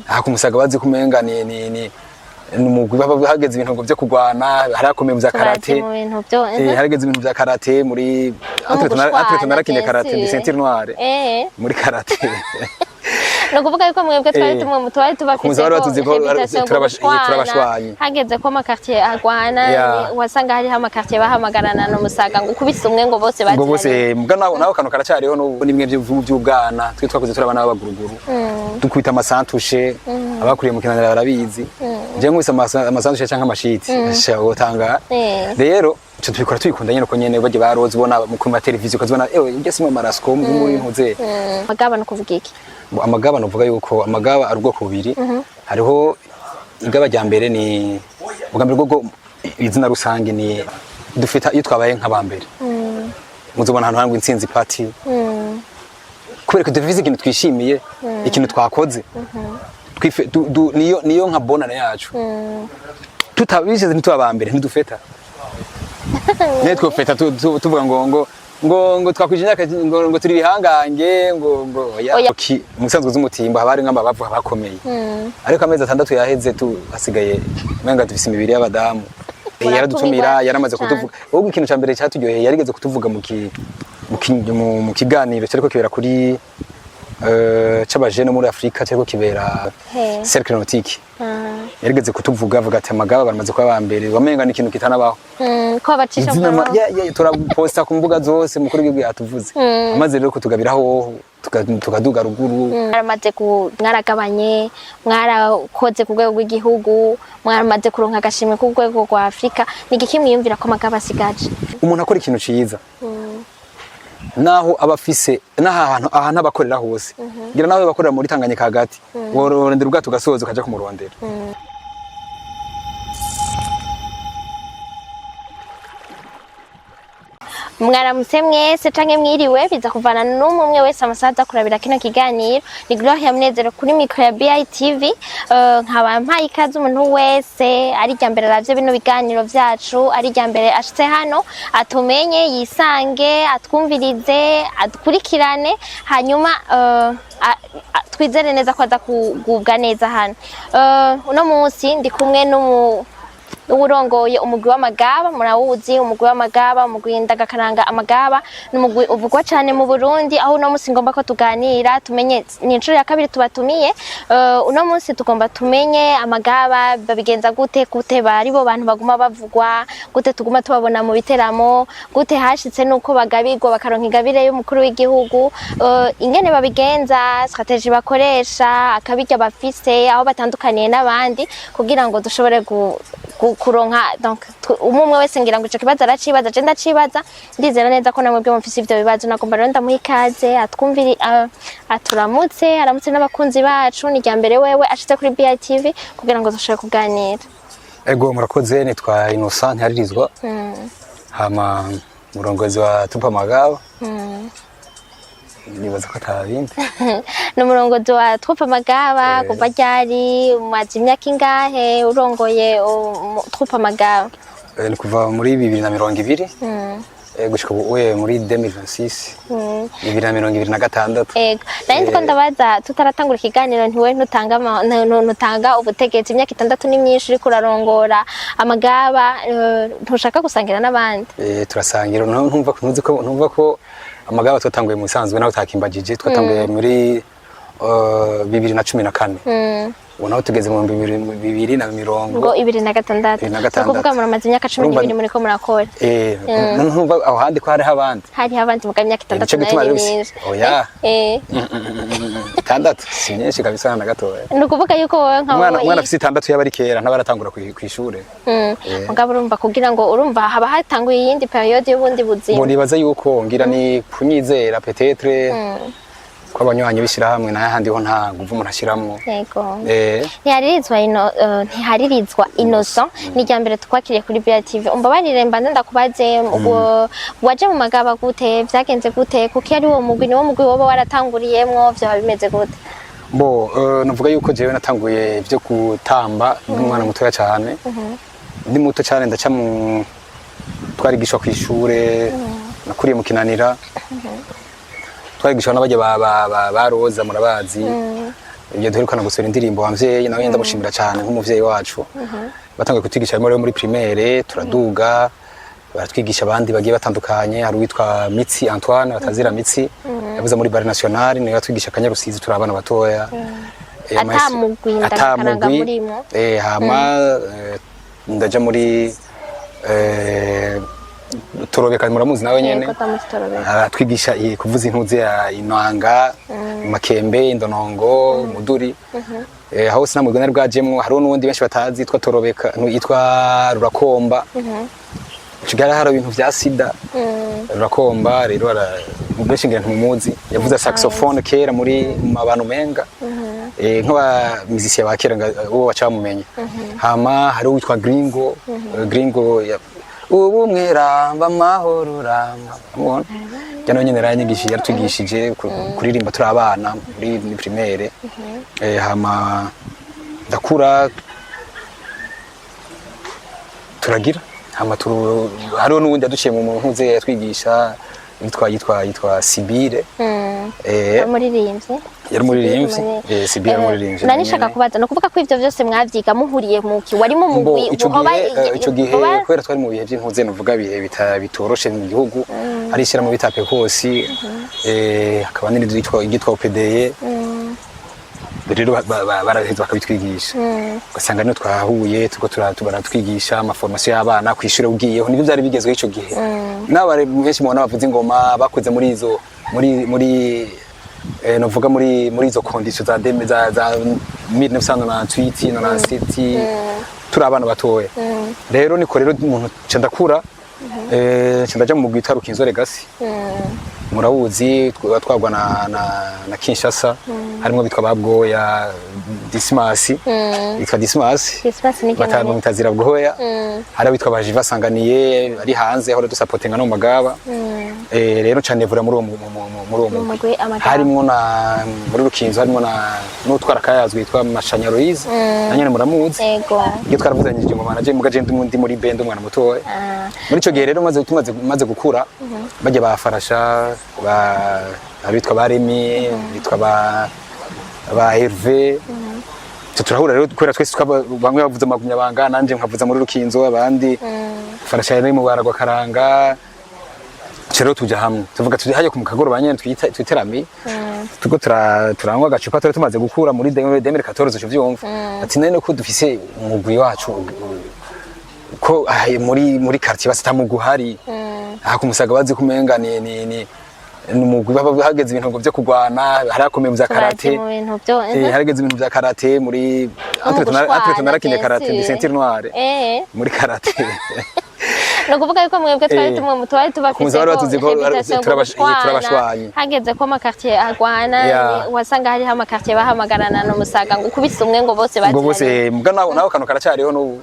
aha kumusaga bazi kumenga ni umugwi hageze ibintu byo kugwana harakomeye mu bya karate hageze ibintu bya karate muri atleto narakinye karate ni ceinture noire muri karate no kuvuga yuko mwebwe twari tumwe mu twari tubafite turabashwanye hageze ko amakartier agwana wasanga hari amakartier bahamagarana no musaga ngo ukubise umwe ngo bose ngo bose mbwa naho kano karacariho no nimwe by'ubwana twe twakoze turabana n'abaguruguru dukubita amasantushe abakuriye mu kinanira barabizi je nkubise amasantushe cyangwa amashiti shaho tanga rero cyo tubikora tubikunda nyene ko nyene baje baroze ubona mu kuma televiziyo kazibona ugese mu marasko muri ntuze magaba no kuvuga iki amagaba novuga yuko amagaba ari ubwoko bubiri hariho igaba rya mbere ni ubwambere bwo izina rusange ni dufita iyo twabaye nk'abambere muzobona hano hangwa intsinzi party kubera ko dufise ikintu twishimiye ikintu twakoze niyo nka bonana yacu tutabisheze ntitubambere ntidufeta netwe feta tuvuga ngo twakwije imyaka ngo turi bihangange ngo musanzwe z'umutimba habari nk'abavu bakomeye ariko amezi 6 yaheze hasigaye menga dufise imibiri y'abadamu yaradutumira yaramaze kutuvuga ubwo ikintu ca mbere cyatujyoheye yarigeze kutuvuga mu kiganiro cyariko kibera kuri c'abajene muri Afrika cyariko kibera cercle nautique yarigeze kutuvuga avuga ati amagaba baramaze kuba bambere wamenga n'ikintu kitanabaho ko bacisha turaposta ku mbuga zose mukuru w'igihugu yatuvuze amaze rero kutugabiraho tukaduga ruguru aramaze mwaragabanye mwarakoze ku rwego rw'igihugu mwaramaze kuronka agashimwe ku rwego rwa Afrika nigiki mwiyumvira ko amagaba asigaje umuntu akora ikintu ciza naho abafise n'ahantu abakorera hose ngira nawe bakorera muri Tanganyika hagati worondera ubwato gasozo kaje kumurondera mwaramutse mwese canke mwiriwe biza kuvana n'umwe wese amasaha kurabira kino kiganiro ni Gloria Munezero kuri micro ya BITV nkaba mpaye ikaze umuntu wese ari rya mbere ravye bino biganiro vyacu ari rya mbere ashitse hano atumenye yisange atwumvirize adukurikirane hanyuma twizere neza ko aza kugubwa neza hano uno munsi ndi kumwe urongoye umugwi w'amagaba murawuzi umugwi w'amagaba umugwi ndagakaranga amagaba n'umugwi uvugwa cyane mu Burundi aho uno munsi ngomba ko tuganira tumenye ni incuro ya kabiri tubatumiye uno munsi tugomba tumenye amagaba babigenza gute bari bo bantu baguma bavugwa gute tuguma tubabona mu biteramo gute hashitse nuko bagabirwa bakaronka ingabire y'umukuru w'igihugu ingene babigenza strategy bakoresha akabirya bafise aho batandukaniye n'abandi kugira ngo dushobore kuronka donc umwe wese ngira ngo ico kibazo aracibaza je ndacibaza ndizera neza ko namwe byo mufise ivyo bibazo nagomba rero ndamuha ikaze atwumviri aramutse n'abakunzi bacu ni rya mbere wewe ashitse kuri BITV kugira ngo dushobore kuganira ego murakoze nitwa Innocent Haririzwa hama murongozi wa Tupa Magaba nibaza ko atabindi no murongozi wa Tupa Magaba kuva ryari umaze imyaka ingahe urongoye Tupa Magaba ni kuva muri 2020 gushika uwe muri 2026 2026 ego nari ndiko ndabaza tutaratangura ikiganiro ntiwe ntutanga ubutegetsi imyaka 6 ni myinshi uri kurarongora amagaba ntushaka gusangira n'abandi turasangira ntumva ko amagaba twatanguye mu sanzwe naho takimbagije twatanguye muri 2014 unaho tugeze mu 2020 ngo 2006 kuvuga muri amazi imyaka 12 muri ko murakora ntumva aho handi ko hari abandi mu imyaka 6 nari myinshi oya 6 si myinshi kabisa na gatoya ni ukuvuga yuko wowe nka umwana afite 6 yaba ari kera ntabaratangura ku ishure mugabo urumva kugira ngo urumva haba hatanguye iyindi periode y'ubundi buzima ngo nibaza yuko ngira ni kunyizera peut-être ko abanywanyi bishira hamwe na handi ho nta nguvu umuntu ashiramwo yego ntiharirizwa Innocent ni rya mbere twakiriye kuri BITV umbabarire mbanze ndakubaze waje mu magaba gute vyagenze gute kuko ari wo mugwi woba waratanguriyemwo vyo bimeze gute navuga yuko jewe natanguye byo gutamba n'umwana mutoya cyane ndi muto cyane ndaca mu twarigishwa ku ishure nakuriye mu Kinanira twarigishwa n'abaje baroza murabazi ibyo duherukana gusura indirimbo Wamvyeyi nawe ndamushimira cyane nk'umuvyeyi wacu batangiye kutwigisha muri primaire turaduga baratwigisha abandi bagiye batandukanye hari uwitwa Mitsi Antoine batazira Mitsi yavuze muri Bar National niwe yatwigisha Kanyarusizi turi abana batoya atamugwi hama ndaja muri Torobeka muramuzi nawe nyene aratwigisha kuvuza intuze ya inanga makembe indonongo muduri aho sinamugwe nari bwajemwo hariho n'undi benshi batazi yitwa Torobeka yitwa Rurakomba kigara hari ibintu vya sida Rurakomba rero benshi ngira ntumuzi yavuza saxophone kera muri abantu menga nk'aba musicien ba kera uwo bacamumenye hama hari uwitwa Gringo ubu mweramba mahoro ramba jana nyine ranyigishije yaratugishije kuririmba turi abana muri primaire hama ndakura turagira hama hariho n'ubundi yaduciye mu ntuze yatwigisha yitwa Sibire yari umuririmbyi Sibire umuririmbyi nani shaka kubaza no kuvuga ko ivyo byose mwavyiga muhuriye muki warimo mugwi ico gihe kwera twari mu bihe by'intuze nuvuga bihe bitoroshe mu gihugu ari ishira mu bitape hose akaba n'inditwa igitwa OPDE rero baraheza bakabitwigisha ugasanga niyo twahuye tuko tubaratwigisha amaformation y'abana kwishura ugiyeho nibyo byari bigezweho ico gihe n'abari benshi mubona bavuze ingoma bakoze muri izo muri novuga muri izo conditions za 1998 97 turi abana batoya rero niko rero umuntu candakura ndaja mu gitaro Kinzo Legacy murawuzi twagwa na Kinshasa harimo bitwa babwoya Dismas bitwa Dismas batanu mutazira bwoya hari bitwa bajiva sanganiye ari hanze aho dusapotinga no magaba rero cyane vura muri uwo harimo na muri Rukinzo harimo na n'utwara kayazwe yitwa Mashanyaroize nanyene muramuzi iyo twaravuzanyije mu manager mugaje ndi muri band umwana mutoya muri ico gihe rero maze gukura bajya bafarasha abitwa baremi bitwa ba Hervé turahura rero kwera twese bamwe bavuza magunyabanga nanje nkavuza muri Rukinzo abandi farasha yari mu baragwa karanga rero tuja hamwe tuvuga tuje haje ku mukagoro banyene twiterami tuko turangwa gacupa tore tumaze gukura muri 2014 cyo vyumva ati nene ko dufise umugwi wacu ko muri quartier basitamuguhari kumusaga bazi kumenga ni umugwi bahageze ibintu byo kugwana harakomeye mu za karate harageze ibintu bya karate muri atleto narakinye karate ni ceinture noire muri karate no kuvuga yuko mwebwe twari tumwe mu twari tubafise turabashwanye hageze ko amakartier agwana wasanga hari amakartier bahamagarana no musaga ngo kubise umwe ngo bose bazi ngo bose mbwa naho kano karacyariho no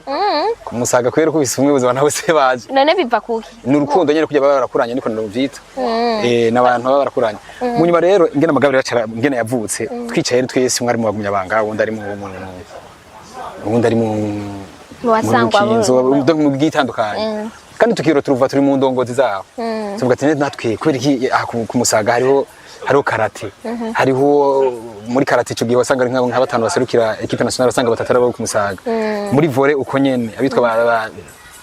kumusaga kwera kubise umwe buzana bose baje none biva kuki ni urukundo nyene kujya barakuranye niko ndavyita n'abantu barakuranye mu nyuma rero ngene amagabiro yacara ngene yavutse twicaye twese mwari mu bagunyabanga wundi ari mu wasangwa mu bwitandukanye kandi tukiro turuva turi mu ndongozi zaho tuvuga ati natwe kwera iki kumusaga hariho karate hariho muri karate cyo gihe wasanga ari nka batanu baserukira equipe nationale wasanga batatara bo kumusaga muri volley uko nyene abitwa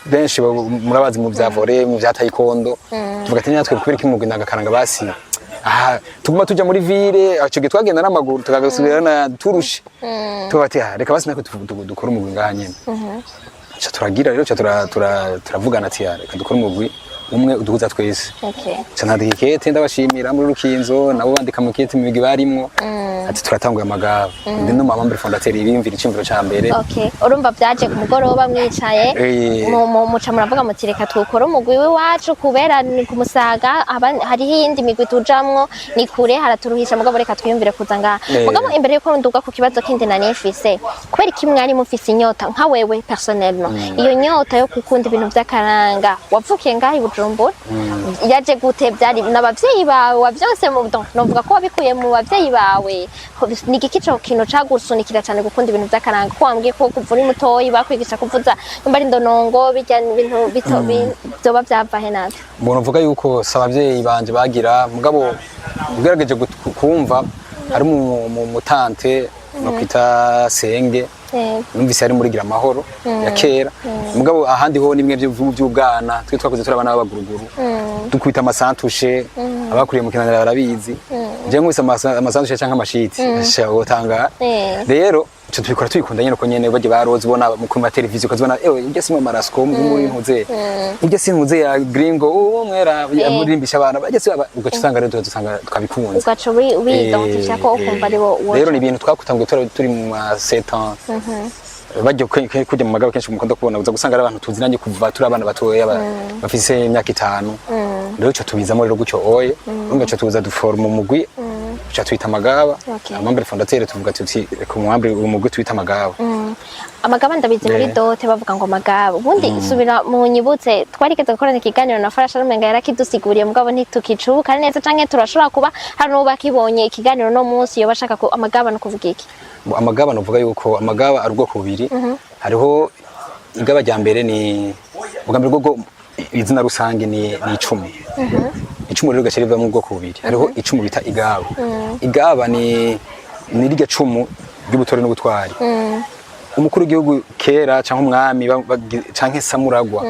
benshi murabazi mu bya volley mu bya taekwondo tuvuga ati natwe kwera iki mu ndagakaranga basi tuguma tuja muri ville aco gihe twagenda n'amaguru tukagasubirana turushe tuvuga ati reka basi nako dukora umugwi ngaha nyene turagira rero turavugana ati reka dukora umugwi umwe uduhuza twese nandika ikete ndabashimira muri Rukinzo nabo bandika mu ikete imigwi barimwo ati turatanguye amagaba ndi no membre fondateur ibimvira icimviro ca mbere urumva byaje ku mugoroba mwicaye muca muravuga muti reka twukora umugwi wacu kubera ni kumusaga hariho iyindi migwi tujamwo ni kure haraturuhisha mugabo reka twiyumvire kuza ngaha mugabo imbere yuko nduga ku kibazo kindi nani mfise kubera iki mwari mufise inyota nka wewe personnellement iyo nyota yo gukunda ibintu by'akaranga wavukiye ngaha Bujumbura yaje gute byari n'abavyeyi bawe byose novuga ko wabikuye mu bavyeyi bawe ni iki cyo kintu cagusunikira cyane gukunda ibintu by'akaranga ko wambwiye ko kuvura mutoyi bakwigisha kuvuza mbari ndonongo bijya ibintu bito byoba byavahe natwe mbona uvuga yuko sabavyeyi banje bagira mugabo ugerageje kumva ari mu mutante no kwita senge numvise ari muri gira amahoro ya kera mugabo ahandi ho nimwe by'ubwana twe twakoze turabana b'abaguruguru dukubita amasantushe abakuriye mu kinanira barabizi je nkubise amasantushe canke amashiti shawotanga rero cyo tubikora tubikunda nyene ko nyene baje baroze ubona mu kuma televiziyo kazibona ujye sima marasko muri ntuze ujye sintuze ya gringo umwera yamurimbisha abana baje siba ugaca usanga rero dusanga twabikunze ugaca ubidontisha ko ukumva ari wo rero ni ibintu twakutanguye turi mu 7 ans bajye kujya mu magabo kenshi mukunda kubona uza gusanga ari abantu tuzinanye kuva turi abana batoya bafise imyaka 5 rero cyo tubizamo rero gucyo oye urumva cyo tuza duforma umugwi cyo twita amagaba amambre fondateur tuvuga tuti ku mwambre umugwi twita amagaba amagaba ndabizi muri dote bavuga ngo amagaba ubundi isubira mu nyibutse twarigeze gukorana ikiganiro na Farasha rumenga yarakidusiguriye mugabo ntitukicubuka neza canke turashobora kuba hari no bakibonye ikiganiro no munsi yo bashaka ko amagaba no kuvuga iki amagaba novuga yuko amagaba ari ubwoko bubiri hariho igaba rya mbere ni ubwambere bwo izina rusange ni 10 icumu rero gashiriva mu bwoko bubiri hariho icumu bita igaba igaba ni rirya cumu ry'ubutore n'ubutwari umukuru w'igihugu kera canke umwami canke samuragwa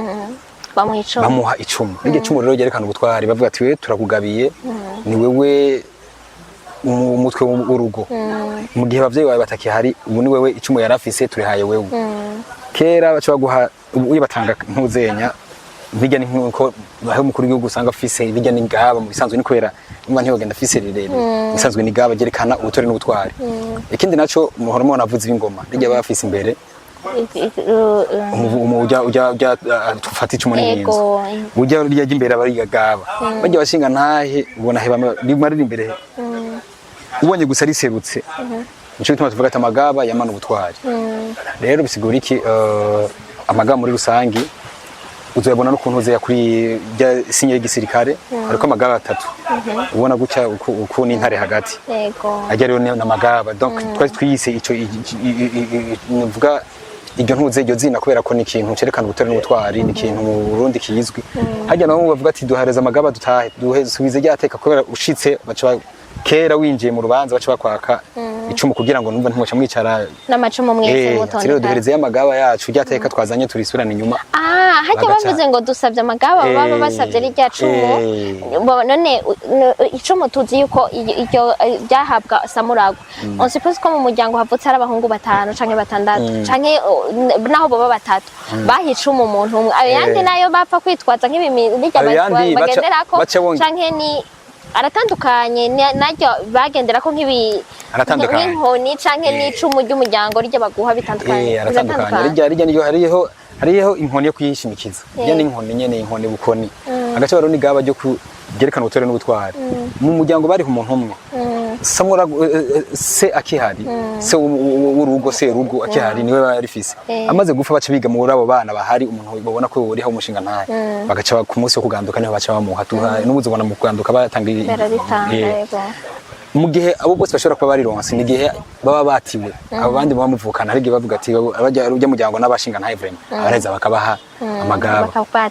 bamuha icumu rirya cumu rero ryerekana ubutwari bavuga ati we turakugabiye ni wewe umutwe w'urugo mu gihe abavyeyi bawe batakihari ubu ni wewe icumu yarafise turihaye wewe kera baca baguha uyu batanga ntuzenya bijya ni nko bahe umukuru w'igihugu usanga afise bijya ni ngaba mu bisanzwe ni kwera umva ntibagenda afise rerere bisanzwe ni ngaba gerekana ubutore n'ubutwari ikindi naco muhora mubona avuze ibingoma rijya bafise imbere ujya tufata icumu n'inkinzo ujya rya imbere abari gaba bajya bashinga ntahe ubona heba rimari imbere ubonye gusa riserutse nico bituma tuvuga ati amagaba yamana ubutwari rero bisigura iki amagaba muri rusangi uzoyabona n'ukuntu uzeya kuri bya sinye y'igisirikare ariko amagaba 3 ubona guca uko n'intare hagati ajya rero n'amagaba donc twari twiyise ico nuvuga iryo ntuze iryo zina kubera ko ni ikintu cerekana ubutore n'ubutwari ni ikintu mu Burundi kizwi hajya naho bavuga ati duhareza amagaba dutahe dusubize ryateka kubera ushitse baca kera winjiye mu rubanza baca bakwaka icumu kugira ngo numva ntimwaca mwicara n'amacumu mwese mutonda rero duhereze amagaba yacu ryateka twazanye turisurana inyuma hajya bavuze ngo dusabye amagaba baba basabye rirya cumu none icumu tuzi yuko iryo ryahabwa samuragwa on suppose ko mu muryango havutse ari abahungu 5 canke 6 canke naho baba 3 bahicumu umuntu umwe ayo yandi nayo bapfa kwitwaza nk'ibimira bagenderako canke ni aratandukanye naryo bagendera ko nk'inkoni canke n'icumu ry'umuryango rije baguha bitandukanye aratandukanye rije niyo hariho inkoni yo kuyishimikiza rije n'inkoni nyene inkoni bukoni agace baro ni gaba ryo kugerekana ubutore n'ubutwari mu muryango bari ku muntu umwe samura se akihari se urugo se rugo akihari niwe barifise amaze gufa baca biga mu abo bana bahari umuntu babona ko uri ha umushinga ntahe bagaca ku munsi wo kuganduka niho baca bamuha tuha n'ubuze ubona mu kuganduka batanga mu gihe abo bose bashobora kuba bari ronse ni gihe baba batiwe abandi bamuvukana hari gihe bavuga ati abajya urujya muryango n'abashinga ntahe vrema abareza bakabaha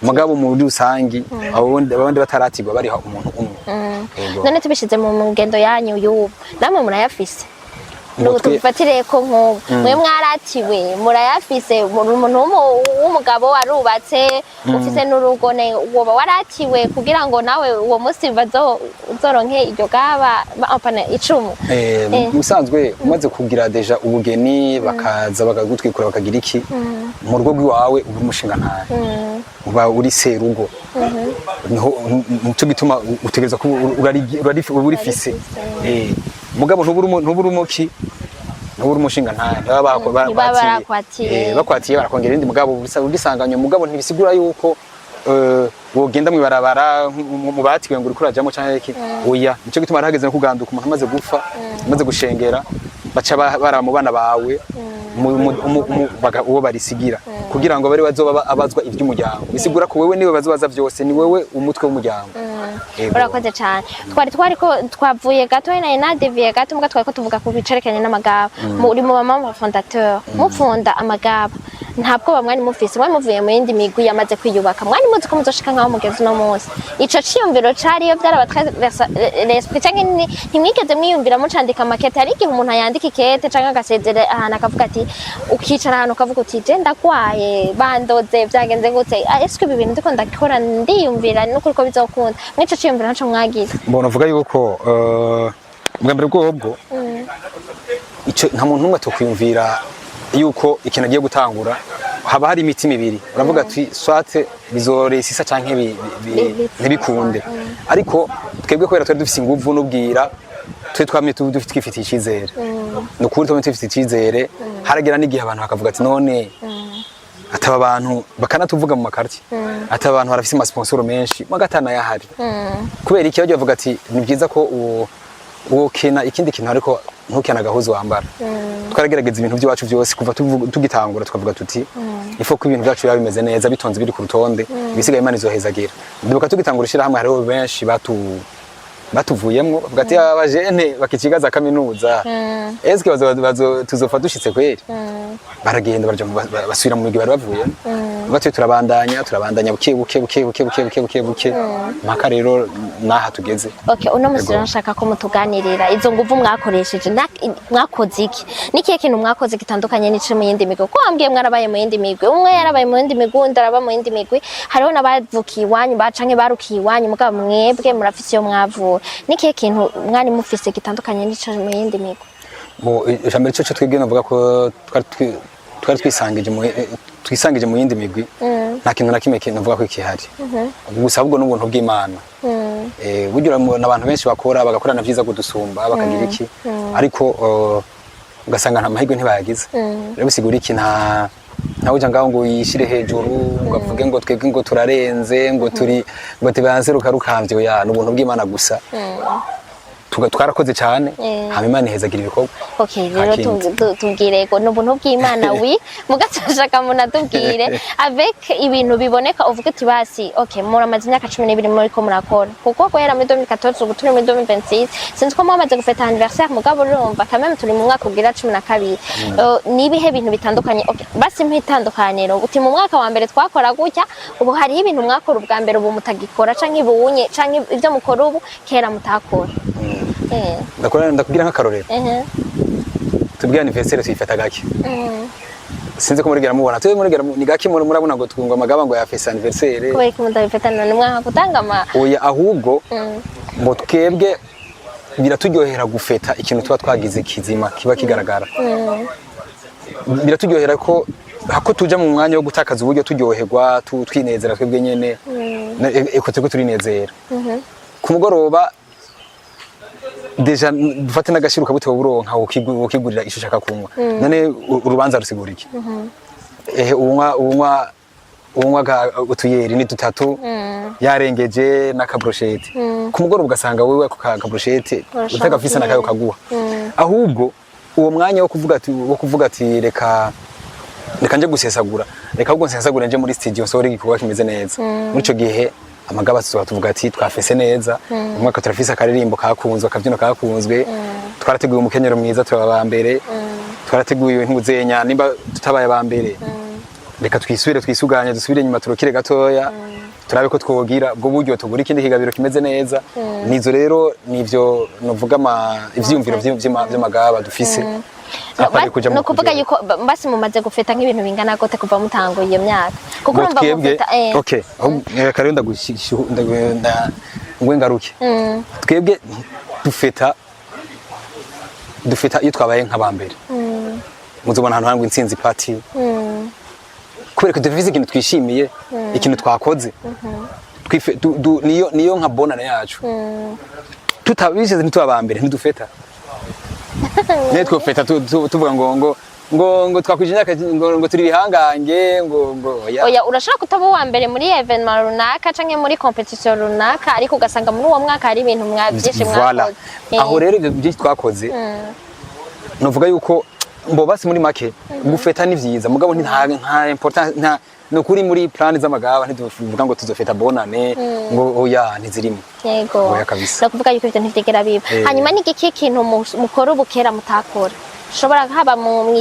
amagabo mu rusangi abandi bataratigwa bari ha umuntu umwe none tubishize mu ngendo yanyu y'ubu namwe murayafise tubifatire ko nk'ubu mwe mwaratiwe murayafise umuntu w'umugabo warubatse ufise n'urugo woba waratiwe kugira ngo nawe uwo munsi uzoronke iryo gaba apana icumu musanzwe umaze kugira deja ubugeni bakaza bakagutwikura bakagira iki mu rugo rw'iwawe uri umushinga ntahe uba uri serugo nico gituma utegereza ko urifise mugabo ntuburi umuki ntuburi umushinga ntahe bakwatiye barakongera indi mugabo ugisanganya mugabo ntibisigura yuko wogenda mwibarabara mu batiwe ngo uri kurajamo canke iki oya nico gituma arahageze no kuganduka umuntu amaze gupfa amaze gushengera baca bara mu bana bawe uwo barisigira kugira ngo bari bazoba abazwa ivy'umuryango bisigura ko wewe niwe bazobaza vyose ni wewe umutwe w'umuryango urakoze cyane twari ko twavuye gato na deviye gato mbwa twari ko tuvuga ku bicerekanye n'amagaba muri mu mama fondateur mufunda amagaba ntabwo mwari mufise mwari muvuye mu yindi migwi yamaze kwiyubaka mwari muzi ko muzoshika nkaho mugeze no munsi ico ciyumviro cariyo byarabatrespe canke ntimwigeze mwiyumvira mucandika makete hari igihe umuntu yandika ikete canke agasezera ahantu akavuga ati ukicara ahantu ukavuga uti je ndagwaye bandoze vyagenze gute eske ibi bintu ndiko ndakora ndiyumvira n'ukuri ko bizokunda mwico ciyumviro ntaco mwagize mbona uvuga yuko bwa mbere bwobwo ico nta muntu numwe tokwiyumvira yuko ikintu agiye gutangura haba hari imitima ibiri uravuga ati swate bizoresisa canke ntibikunde ariko twebwe kubera twari dufise inguvu n'ubwira twe twamye dufite twifitiye icizere nukuri twamye dufite icizere haragera n'igihe abantu bakavuga ati none ataba abantu bakanatuvuga mu makarti ataba abantu barafise ama sponsor menshi magatana yahari kubera iki bavuga ati ni byiza ko uwo kina ikindi kintu ariko ntukena gahuzo wambara twaragerageza ibintu byacu byose kuva tugitangura tukavuga tuti ifo ko ibintu byacu bimeze neza bitonze biri ku rutonde bisigaye Imana izohezagira ndibuka tugitangura shira hamwe hariho benshi batuvuyemwo bavuga ati abajene bakicigaza kaminuza eske tuzofa dushitse kweri baragenda barja basubira mu migi bari bavuye batwe turabandanya buke maka rero naha tugeze okay uno musi nshaka ko mutuganirira izo nguvu mwakoresheje mwakoze iki nikiye kintu mwakoze gitandukanye n'ico mu yindi migwi ko ambwiye mwarabaye mu yindi migwi umwe yarabaye mu yindi migwi ndaraba mu yindi migwi hariho nabavukiye iwanyu bacanke barukiye iwanyu mugabo mwebwe murafise yo mwavu nikiye kintu mwari mufise gitandukanye n'ico mu yindi migwi bo ijambo cyo twebwe navuga ko twari twisangije mu yindi migwi nta kintu na kimwe navuga ko ikihari gusa ahubwo n'ubuntu bw'Imana bugira n'abantu benshi bagakorana vyiza kudusumba bakagira iki ariko ugasanga nta mahirwe ntibayagize rero bisigura iki ntawuja ngaho ngo yishire hejuru ngo avuge ngo twebwe ngo turarenze ngo tubanze rukarukambye ya n'ubuntu bw'Imana gusa twarakoze cyane hama Imana ihezagira ibikorwa okay rero tubwire ko n'ubuntu bw'Imana mugatashaka munatubwire avec ibintu biboneka uvuga ati basi okay muramaze imyaka 12 muri ko murakora kuko ko yera muri 2014 ubu turi muri 2026 sinzi ko mwamaze gufeta anniversaire mugabo urumva quand même turi mu mwaka ugira 12 nibihe bintu bitandukanye okay basi mpitandukaniro uti mu mwaka wa mbere twakora gutya ubu hari ibintu mwakora ubwa mbere ubu mutagikora canke ibunye canke ivyo mukora ubu kera mutakora ndakubwira nk'akarorero tubwira anniversaire tuyifata gake sinzi ko murigera mubona twe murigera ni gake murabona ngo twungwa amagaba ngo yafise anniversaire kubera ko mutabifatana nimwe gutangama oya ahubwo ngo twebwe biraturyohera gufeta ikintu tuba twagize kizima kiba kigaragara biraturyohera ko hako tuja mu mwanya wo gutakaza uburyo turyoherwa twinezera twebwe nyene eko twebwe turinezera ku mugoroba deja dufate n'agashiruka bute buronka ukigurira isho shaka kunywa none urubanza rusigura iki unywa utuyeri ni dutatu yarengeje n'akabroshete ku mugoroba ugasanga wewe ku kabroshete utagafise nakayo kaguha ahubwo uwo mwanya wo kuvuga ati reka nje gusesagura reka ahubwo nsesagure nje muri studio sore igikorwa kimeze neza muri ico gihe amagaba tuvuga ati twafese neza umwaka turafise akaririmbo kakunzwe akabyino kakunzwe twarateguye umukenyero mwiza turaba mbere twarateguye ntuzenya nimba tutabaye ba mbere reka twisuganye dusubire nyuma turokire gatoya turabe ko twogira ubwo buryo tugura ikindi kigabiro kimeze neza nizo rero nivyo novuga ivyumviro vy'amagaba dufise no kuvuga yuko basi mumaze gufeta nk'ibintu bingana gute kuva mutanguye iyo myaka kuko urumva gufeta okay kare ngwengaruke twebwe dufeta iyo twabaye nk'abambere muzobona ahantu hangwa intsinzi party kubera ko dufise ikintu twishimiye ikintu twakoze niyo nka bonana yacu tutabisheze ntitubambere ntidufeta netwe feta tuvuga ngo twakwije imyaka ngo turi bihangange ngo oya urashaka kutaba wa mbere muri evenement runaka canke muri competition runaka ariko ugasanga muri uwo mwaka hari ibintu mwavyishe mwakoze aho rero ibyo byinshi twakoze novuga yuko mbo basi muri make gufeta ni vyiza mugabo nta important nta nukuri muri plan z'amagaba ntiduvuga ngo tuzofeta bonane ngo oya ntizirimo yego no kuvuga yuko ibyo ntivyigera biba hanyuma ni iki kintu mukora ubukera mutakora bishobora haba mu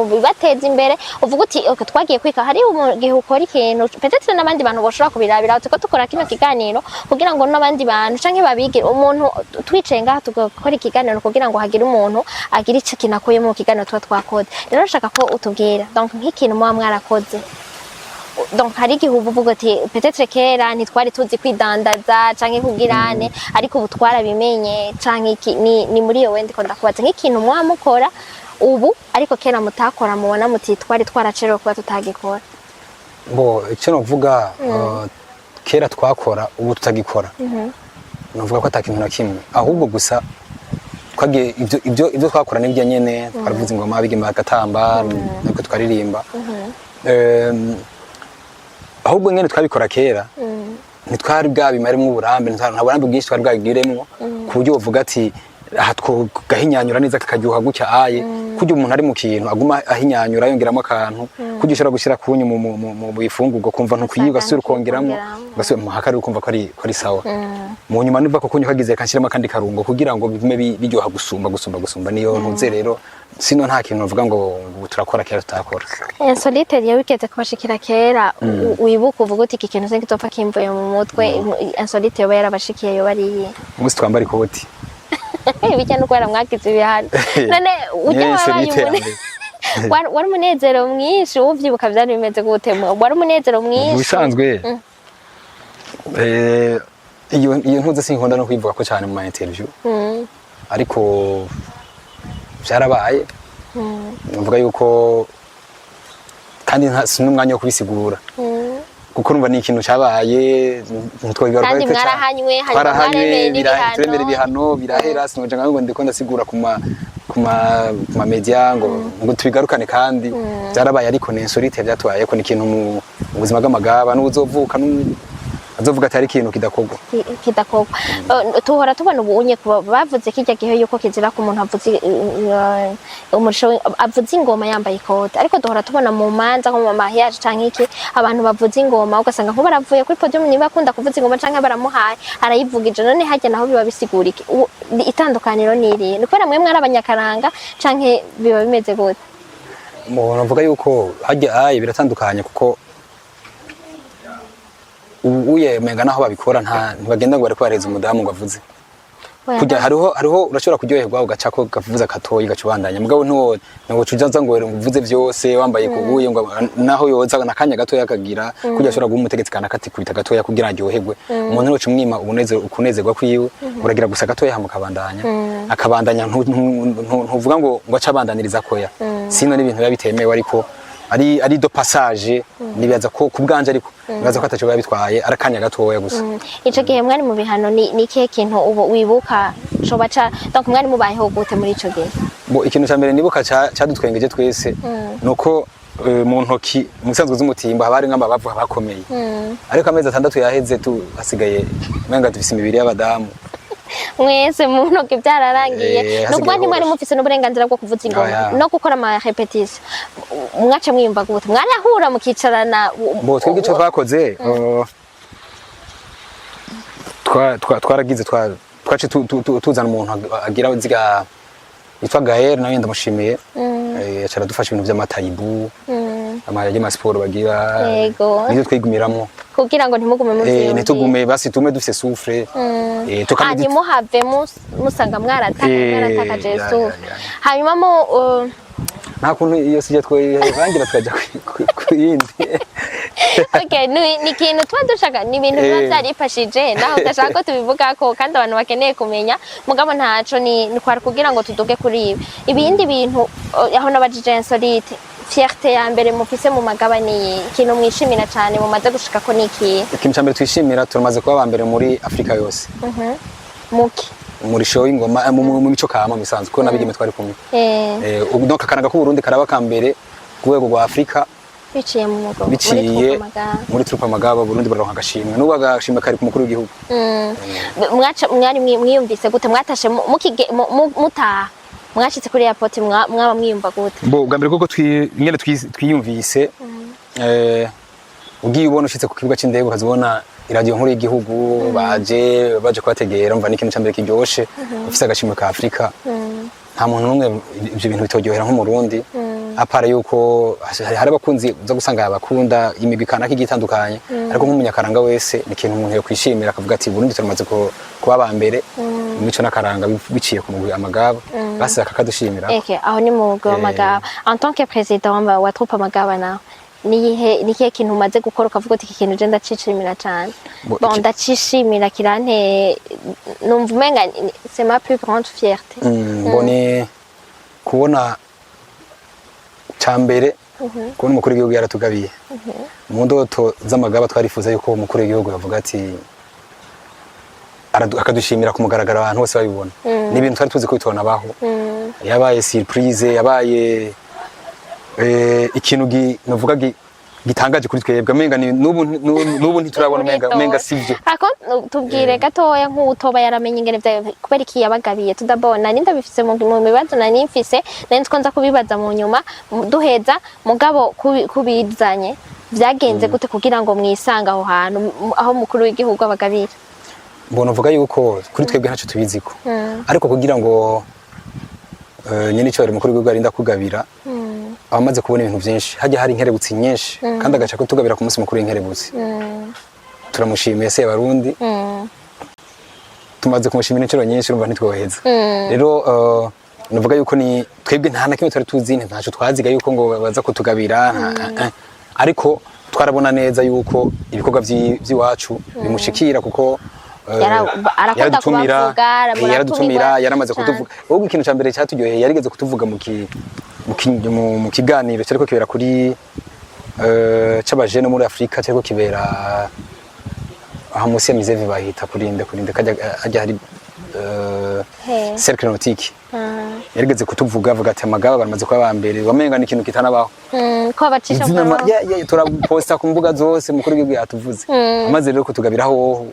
bibateza imbere uvuga uti okay, twagiye kwika hari igihe ukora ikintu peut-être n'abandi bantu boshobora kubirabira tuko tukora kino kiganiro kugira ngo n'abandi bantu canke babigire umuntu twicaye ngaha tugakora ikiganiro kugira ngo hagire umuntu agira ico kinakuye mu kiganiro tuba twakoze rero nshaka ko utubwira donc nk'ikintu muba mwarakoze donc hari igihe uvuga ati peut-être kera ntitwari tuzi kwidandaza canke kugirane ariko ubu twarabimenye canke ni muri iyo wende ko ndakubaza nk'ikintu muba mukora ubu ariko kera mutakora mubona muti twari twaracerewe kuba tutagikora bo icyo novuga kera twakora ubu tutagikora novuga ko atakintu na kimwe ahubwo gusa twagiye ibyo twakora n'ibyo nyene twaravuze ingoma bigimba gatamba niko twaririmba ahubwo nyene twabikora kera ntitwari bwabimaremwo uburambe nta burambe bwinshi twari bwagiremwo ku buryo uvuga ati aha twogahinyanyura neza kakaryoha gutya aye kujya umuntu ari mu kintu aguma ahinyanyura yongeramo akantu kujya ushobora gushyira kunyu mu bifungurwa kumva ntukwiyiga sura ukongeramo gasubira mu hakari ukumva ko ari sawa mu nyuma niba ko kunyu kagize kanshyiramo kandi karungo kugira ngo bigume biryoha gusumba niyo ntuze rero sino nta kintu uvuga ngo turakora kera tutakora Insolite ya wigeze kubashikira kera wibuka uvuga uti iki kintu se kitopfa kimvuye mu mutwe Insolite yoba yarabashikiye yoba ari umunsi twambara ikoti bijya no kwera mwagize ibihano none ujya wari umunezero mwinshi uvyibuka byari bimeze gute wari umunezero mwinshi bisanzwe iyo ntuze sinkunda no kwivuga ko cyane mu ma interview ariko byarabaye mvuga yuko kandi sinumwanya wo kubisigura kuko urumva ni ikintu cyabaye ntitwigaruka kandi mwarahanywe turemera ibihano birahera sinoje ngo ndiko ndasigura ku ma media ngo tubigarukane kandi byarabaye ariko ni Insolite byatwaye ko ni ikintu mu buzima bw'amagaba n'uzovuka azovuga atari ikintu kidakogwa tuhora tubona ubunye bavuze kijya gihe yuko kizira ku muntu avuze ingoma yambaye ikote ariko duhora tubona mu manza nko mu mahiyaje canke iki abantu bavuze ingoma ugasanga nko baravuye kuri podium niba akunda kuvuza ingoma canke baramuhaye arayivugije none hajya naho biba bisigura iki itandukaniro niri niko namwe mwari abanyakaranga canke biba bimeze gute umuntu avuga yuko hajya biratandukanye kuko uye menga naho babikora ntibagenda ngo bariko bareza umudamu ngo avuze kujya hariho urashobora kuryoherwa ugacako gavuza katoyi gacubandanya mugabo ntiwo cujaza ngo uvuze byose wambaye kuguye ngo naho yoza nakanya gatoya akagira kujya ashobora guha umutegetsi kana kati kubita gatoya kugira aryoherwe umuntu rero cumwima ukunezerwa kwiwe uragira gusa gatoya hamukabandanya akabandanya ntuvuga ngo acabandaniriza koya sino n'ibintu biba bitemewe ariko ari do passage nibaza ko kubganje ariko nibaza ko atacho babitwaye arakanya gatoya gusa ico gihe mwari mu bihano ni kihe kintu ubu wibuka coba ca donc mwari mubayeho gute muri ico gihe bo ikintu cya mbere nibuka cyadutwengeje twese nuko mu ntoki musanzwe z'umutimba habari nk'amabavu bakomeye ariko amezi 6 yaheze hasigaye menga dufise imibiri y'abadamu mwese mu ntoki byararangiye no kuba ntimwari mufise n'uburenganzira bwo kuvuza ingoma no gukora ama repetition mwace mwiyumva gute mwarahura mukicarana bo twebwe icyo twakoze twaragize twace tuzana umuntu agira ziga yitwa Gaël nawe ndamushimiye yacara dufasha ibintu by'amatayibu amayaje ma sport bagira nizo twigumiramo kugira ngo ntimugume muvyo nitugume basi tume dufise soufre tukandi muhave musanga mwaratakaje soufre hanyuma mo nta kuntu iyo sije twangira tukaja kuyindi okay ni kintu twadushaka ni ibintu biba byarifashije naho udashaka ko tubivuga ko kandi abantu bakeneye kumenya mugabo ntaco ni kwari kugira ngo tuduge kuri ibindi bintu aho nabajije Insolite fierté ya mbere mufise mu magabani ikintu mwishimira cyane mumaze gushika ko niki ikintu cyambere twishimira turamaze kuba abambere muri Afrika yose muki muri show ingoma mu mico kama misanzwe ko nabigeme twari kumwe donc akanaga ku Burundi karaba kambere gwego rwa Afrika biciye mu mugo muri Trupa Magaba Burundi bararonka agashimwe n'ubu agashimwe kari ku mukuru w'igihugu mwari mwiyumvise gute mwatashe mutaha mwashitse kuri airport mwaba mwiyumva gute bo gambere koko nyene twiyumvise ugiye ubona ushitse ku kibuga c'indege ukazibona iradio nkuru y'igihugu baje kwategera umva n'ikintu cyambere kiryoshe ufise agashimwe ka Afrika nta muntu n'umwe ibyo bintu bitoryohera nk'umurundi apara yuko hari abakunzi zo gusanga abakunda imigwi kanaka igitandukanye ariko nk'umunyakaranga wese ni ikintu umuntu yo kwishimira akavuga ati Burundi turamaze kuba abambere imico n'akaranga biciye ku mugwi Amagaba basi akakadushimira aho ni mu mugwi w'Amagaba en tant que président wa troupe Amagaba nawe nikihe kintu umaze gukora ukavuga uti iki kintu je ndacishimira cyane bon ndacishimira kirante numva umenga c'est ma plus grande fierté mbone kubona cambere kubona umukuru w'igihugu yaratugabiye mu ndoto z'Amagaba twarifuza yuko umukuru w'igihugu yavuga ati akadushimira ku mugaragaro abantu bose babibona ni ibintu twari tuzi ko bitona baho yabaye surprise yabaye ikintu novuga gitangaje kuri twebwe amenga nubu ntiturabona amenga sivyo ako tubwire gatoya nk'utoba yaramenye ingene vya kubera iki yabagabiye tudabona ninda bifise mu bibazo nani mfise nari tkonza kubibaza mu nyuma duheza mugabo kubizanye vyagenze gute kugira ngo mwisanga aho hantu aho mukuru w'igihugu abagabira mbona uvuga yuko kuri twebwe ntaco tubiziko ariko kugira ngo nyene ico mukuru w'igihugu arinda kugabira abamaze kubona ibintu byinshi hajya hari inkerebutsi nyinshi kandi agaca ko tugabira ku munsi mukuru w'inkerebutsi turamushimiye se Barundi tumaze kumushimira inshuro nyinshi urumva ntitwoheza rero nuvuga yuko ni twebwe nta na kimwe twari tuzi ntaco twaziga yuko ngo baza kutugabira ariko twarabona neza yuko ibikorwa by'iwacu bimushikira kuko yaradutumira yaramaze kutuvuga ubwo ikintu ca mbere cyatujyoheye yarigeze kutuvuga mu kiganiro cyariko kibera kuri c'abajene muri Afrika cyariko kibera aha musi ya Mizevi bahita kurinde kajya hari cercle nautique yarigeze kutuvuga avuga ati Amagaba baramaze kuba bambere wamenga ni ikintu kitanabaho ko abacisha turaposta ku mbuga zose mukuru w'igihugu yatuvuze amaze rero kutugabiraho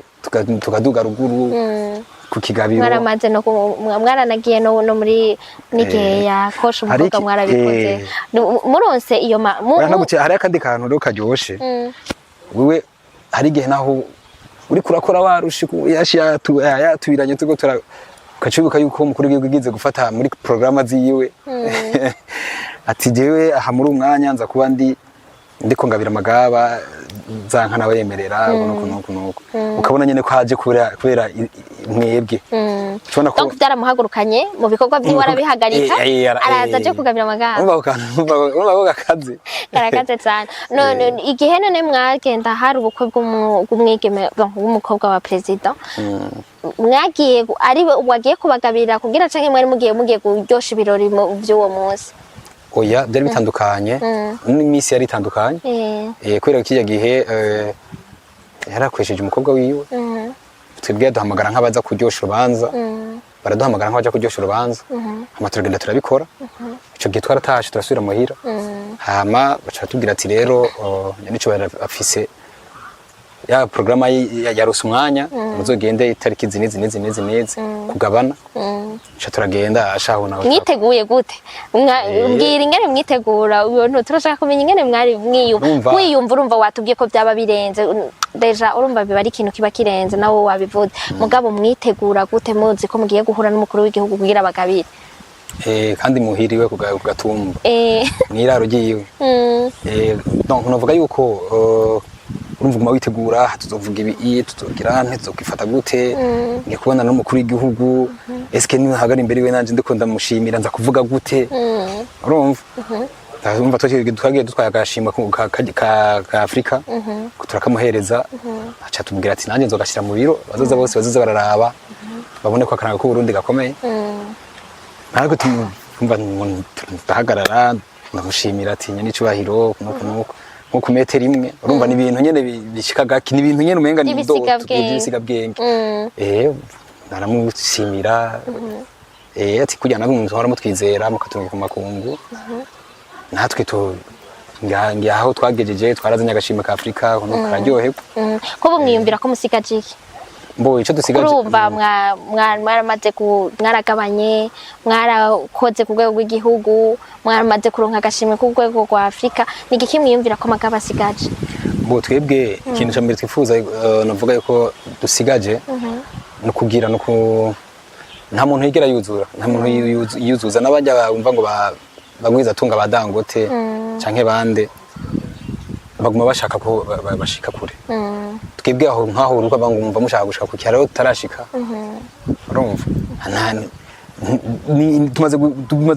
tukaduga ruguru ku kigabiro mwaramaze no mwaranagiye no muri Nigeria kosha umvuga mwarabikoze muronse iyo hari akandi kantu rero karyoshe wewe hari igihe naho uri kurakora warushi yatubiranye tugo ukacibuka yuko umukuru w'igihugu igize gufata muri programa ziyiwe ati jewe aha muri umwanya nza kuba ndiko ngabira Amagaba zanka nawe yemerera nuko ukabona nyene ko haje kubera mwebwe tubona ko byaramuhagurukanye mu bikorwa byi warabihagarika araza je kugabira Amagaba urumva gakaze karakaze cyane none igihe none mwagenda hari ubukwe bw'umwigeme w'umukobwa wa president mwagiye ari wagiye kubagabira kugira canke mwari mugiye kuryosha ibirori by'uwo munsi oya byari bitandukanye n'imisi yari itandukanye kubera kijya gihe yarakwesheje umukobwa wiwe twebwe duhamagara nk'abaza kuryosha urubanza baraduhamagara nk'abaja kuryosha urubanza hama turagenda turabikora ico gihe twaratashe turasubira muhira hama baca tubwira ati rero nico afise ya programa yarose umwanya muzogende itariki zinizi kugabana cha turagenda ashaho nawe mwiteguye gute mbwira ingene mwitegura ubuntu turashaka kumenya ingene mwari mwiyumva urumva watubwiye ko byaba birenze deja urumva biba ari ikintu kiba kirenze nawo wabivuze mugabo mwitegura gute muzi ko mugiye guhura n'umukuru w'igihugu kugira abagabire kandi muhiriwe kugatumba mwiraro giyiwe donc novuga yuko urumva guma witegura tuzovuga ibi tuzogira ntizokifata gute ngiye kubona n'umukuru w'igihugu eske ni hagari imbere we nanje ndiko ndamushimira nza kuvuga gute urumva urumva twagiye dutwaye agashimwa ka Afrika turakamuhereza acha tubwira ati nanje nzogashira mu biro bazoza bose bazoza bararaba babone ko akaranga ko Burundi gakomeye ntabwo tumva ndahagarara ndamushimira ati nyine icubahiro nuko nko metero imwe urumva ni ibintu nyene bishikaga ni ibintu nyene umenga ni ibisiga bwenge naramushimira ati kujya nabo umuntu hora mutwizera mukatunga ku makungu natwe ngiye aho twagejeje twarazanye agashimwe ka Afrika no kararyoherwa ko bumwiyumvira ko musigaje iki mbo ico dusigaje urumva mwaramaze mwaragabanye mwarakoze ku rwego rw'igihugu mwaramaze kuronka agashimwe ku rwego rwa Afrika ni iki mwiyumvira ko Amagaba asigaje mbo twebwe ikintu cyambere twifuza navuga yuko dusigaje no kugira no nta muntu yigera yuzura, nta muntu yuzuza n'abajya bumva ngo bagwiza tunga badangote canke bande baguma bashaka ko bashika kure. Twebwe aho nkaho uruko bangumva mushaka gushika ku cyaro tarashika. Urumva? Ni tumaze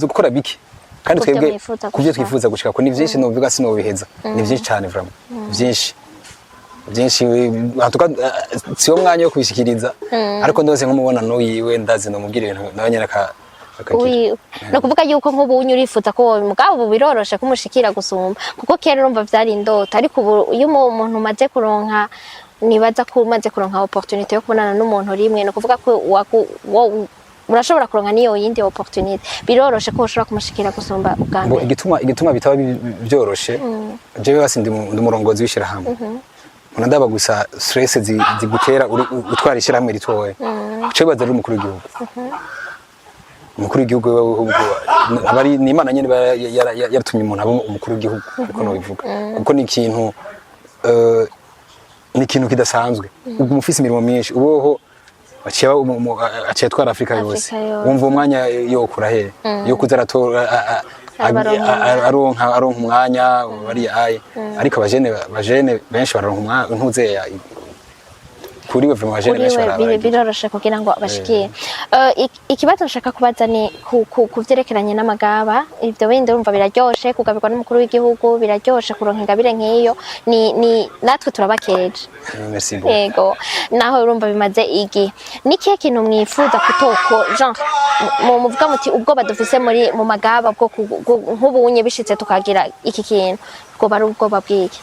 gukora biki? Kandi twebwe kuvyo twifuza gushika ko ni vyinshi no bivuga sino biheza. Ni vyinshi cyane vraiment. Vyinshi hatuka siyo mwanya yo kubishikiriza ariko ndose nk'umubonano yiwe ndazi no mubwira ibintu nabanyeraka no kuvuga yuko nk'ubunye urifuza ko mugabo biroroshe kumushikira gusumba kuko kera urumva vyari indota ariko ubu iyo umuntu maze kuronka nibaza ko umaze kuronka opportunity yo kubonana n'umuntu rimwe no kuvuga ko urashobora kuronka niyo yindi opportunity biroroshe ko ushobora kumushikira gusumba ubwambere. Igituma bitaba byoroshe jewe basi ndi umurongozi wishira hamwe ndaba gusa stress zigutera utwara ishirahamwe ritoye cyo baza ari umukuru w'igihugu umukuru w'igihugu abari ni Imana nyene yaratumye umuntu abo umukuru w'igihugu uko no bivuga kuko ni ikintu kidasanzwe ubwo umufisi imirimo myinshi uboho aciye twara Afrika yose wumva umwanya yokura he yo kuzaratora aronka umwanya bari aye ariko abajene benshi baronka ntuze kuri we vraiment abajene benshi barabara biroroshe kugira ngo abashikiye. Ikibazo nshaka kubaza ni kuvyerekeranye n'amagaba ivyo wende urumva biraryoshe kugabirwa n'umukuru w'igihugu biraryoshe kuronka ingabire nk'iyo ni natwe turabakeje. Merci beaucoup. Yego naho urumva bimaze igi nikihe kintu mwifuza kutoko genre muvuga muti ubwo badufise muri mu magaba bwo nk'ubunye bishitse tukagira iki kintu bwo bari ubwo babwiki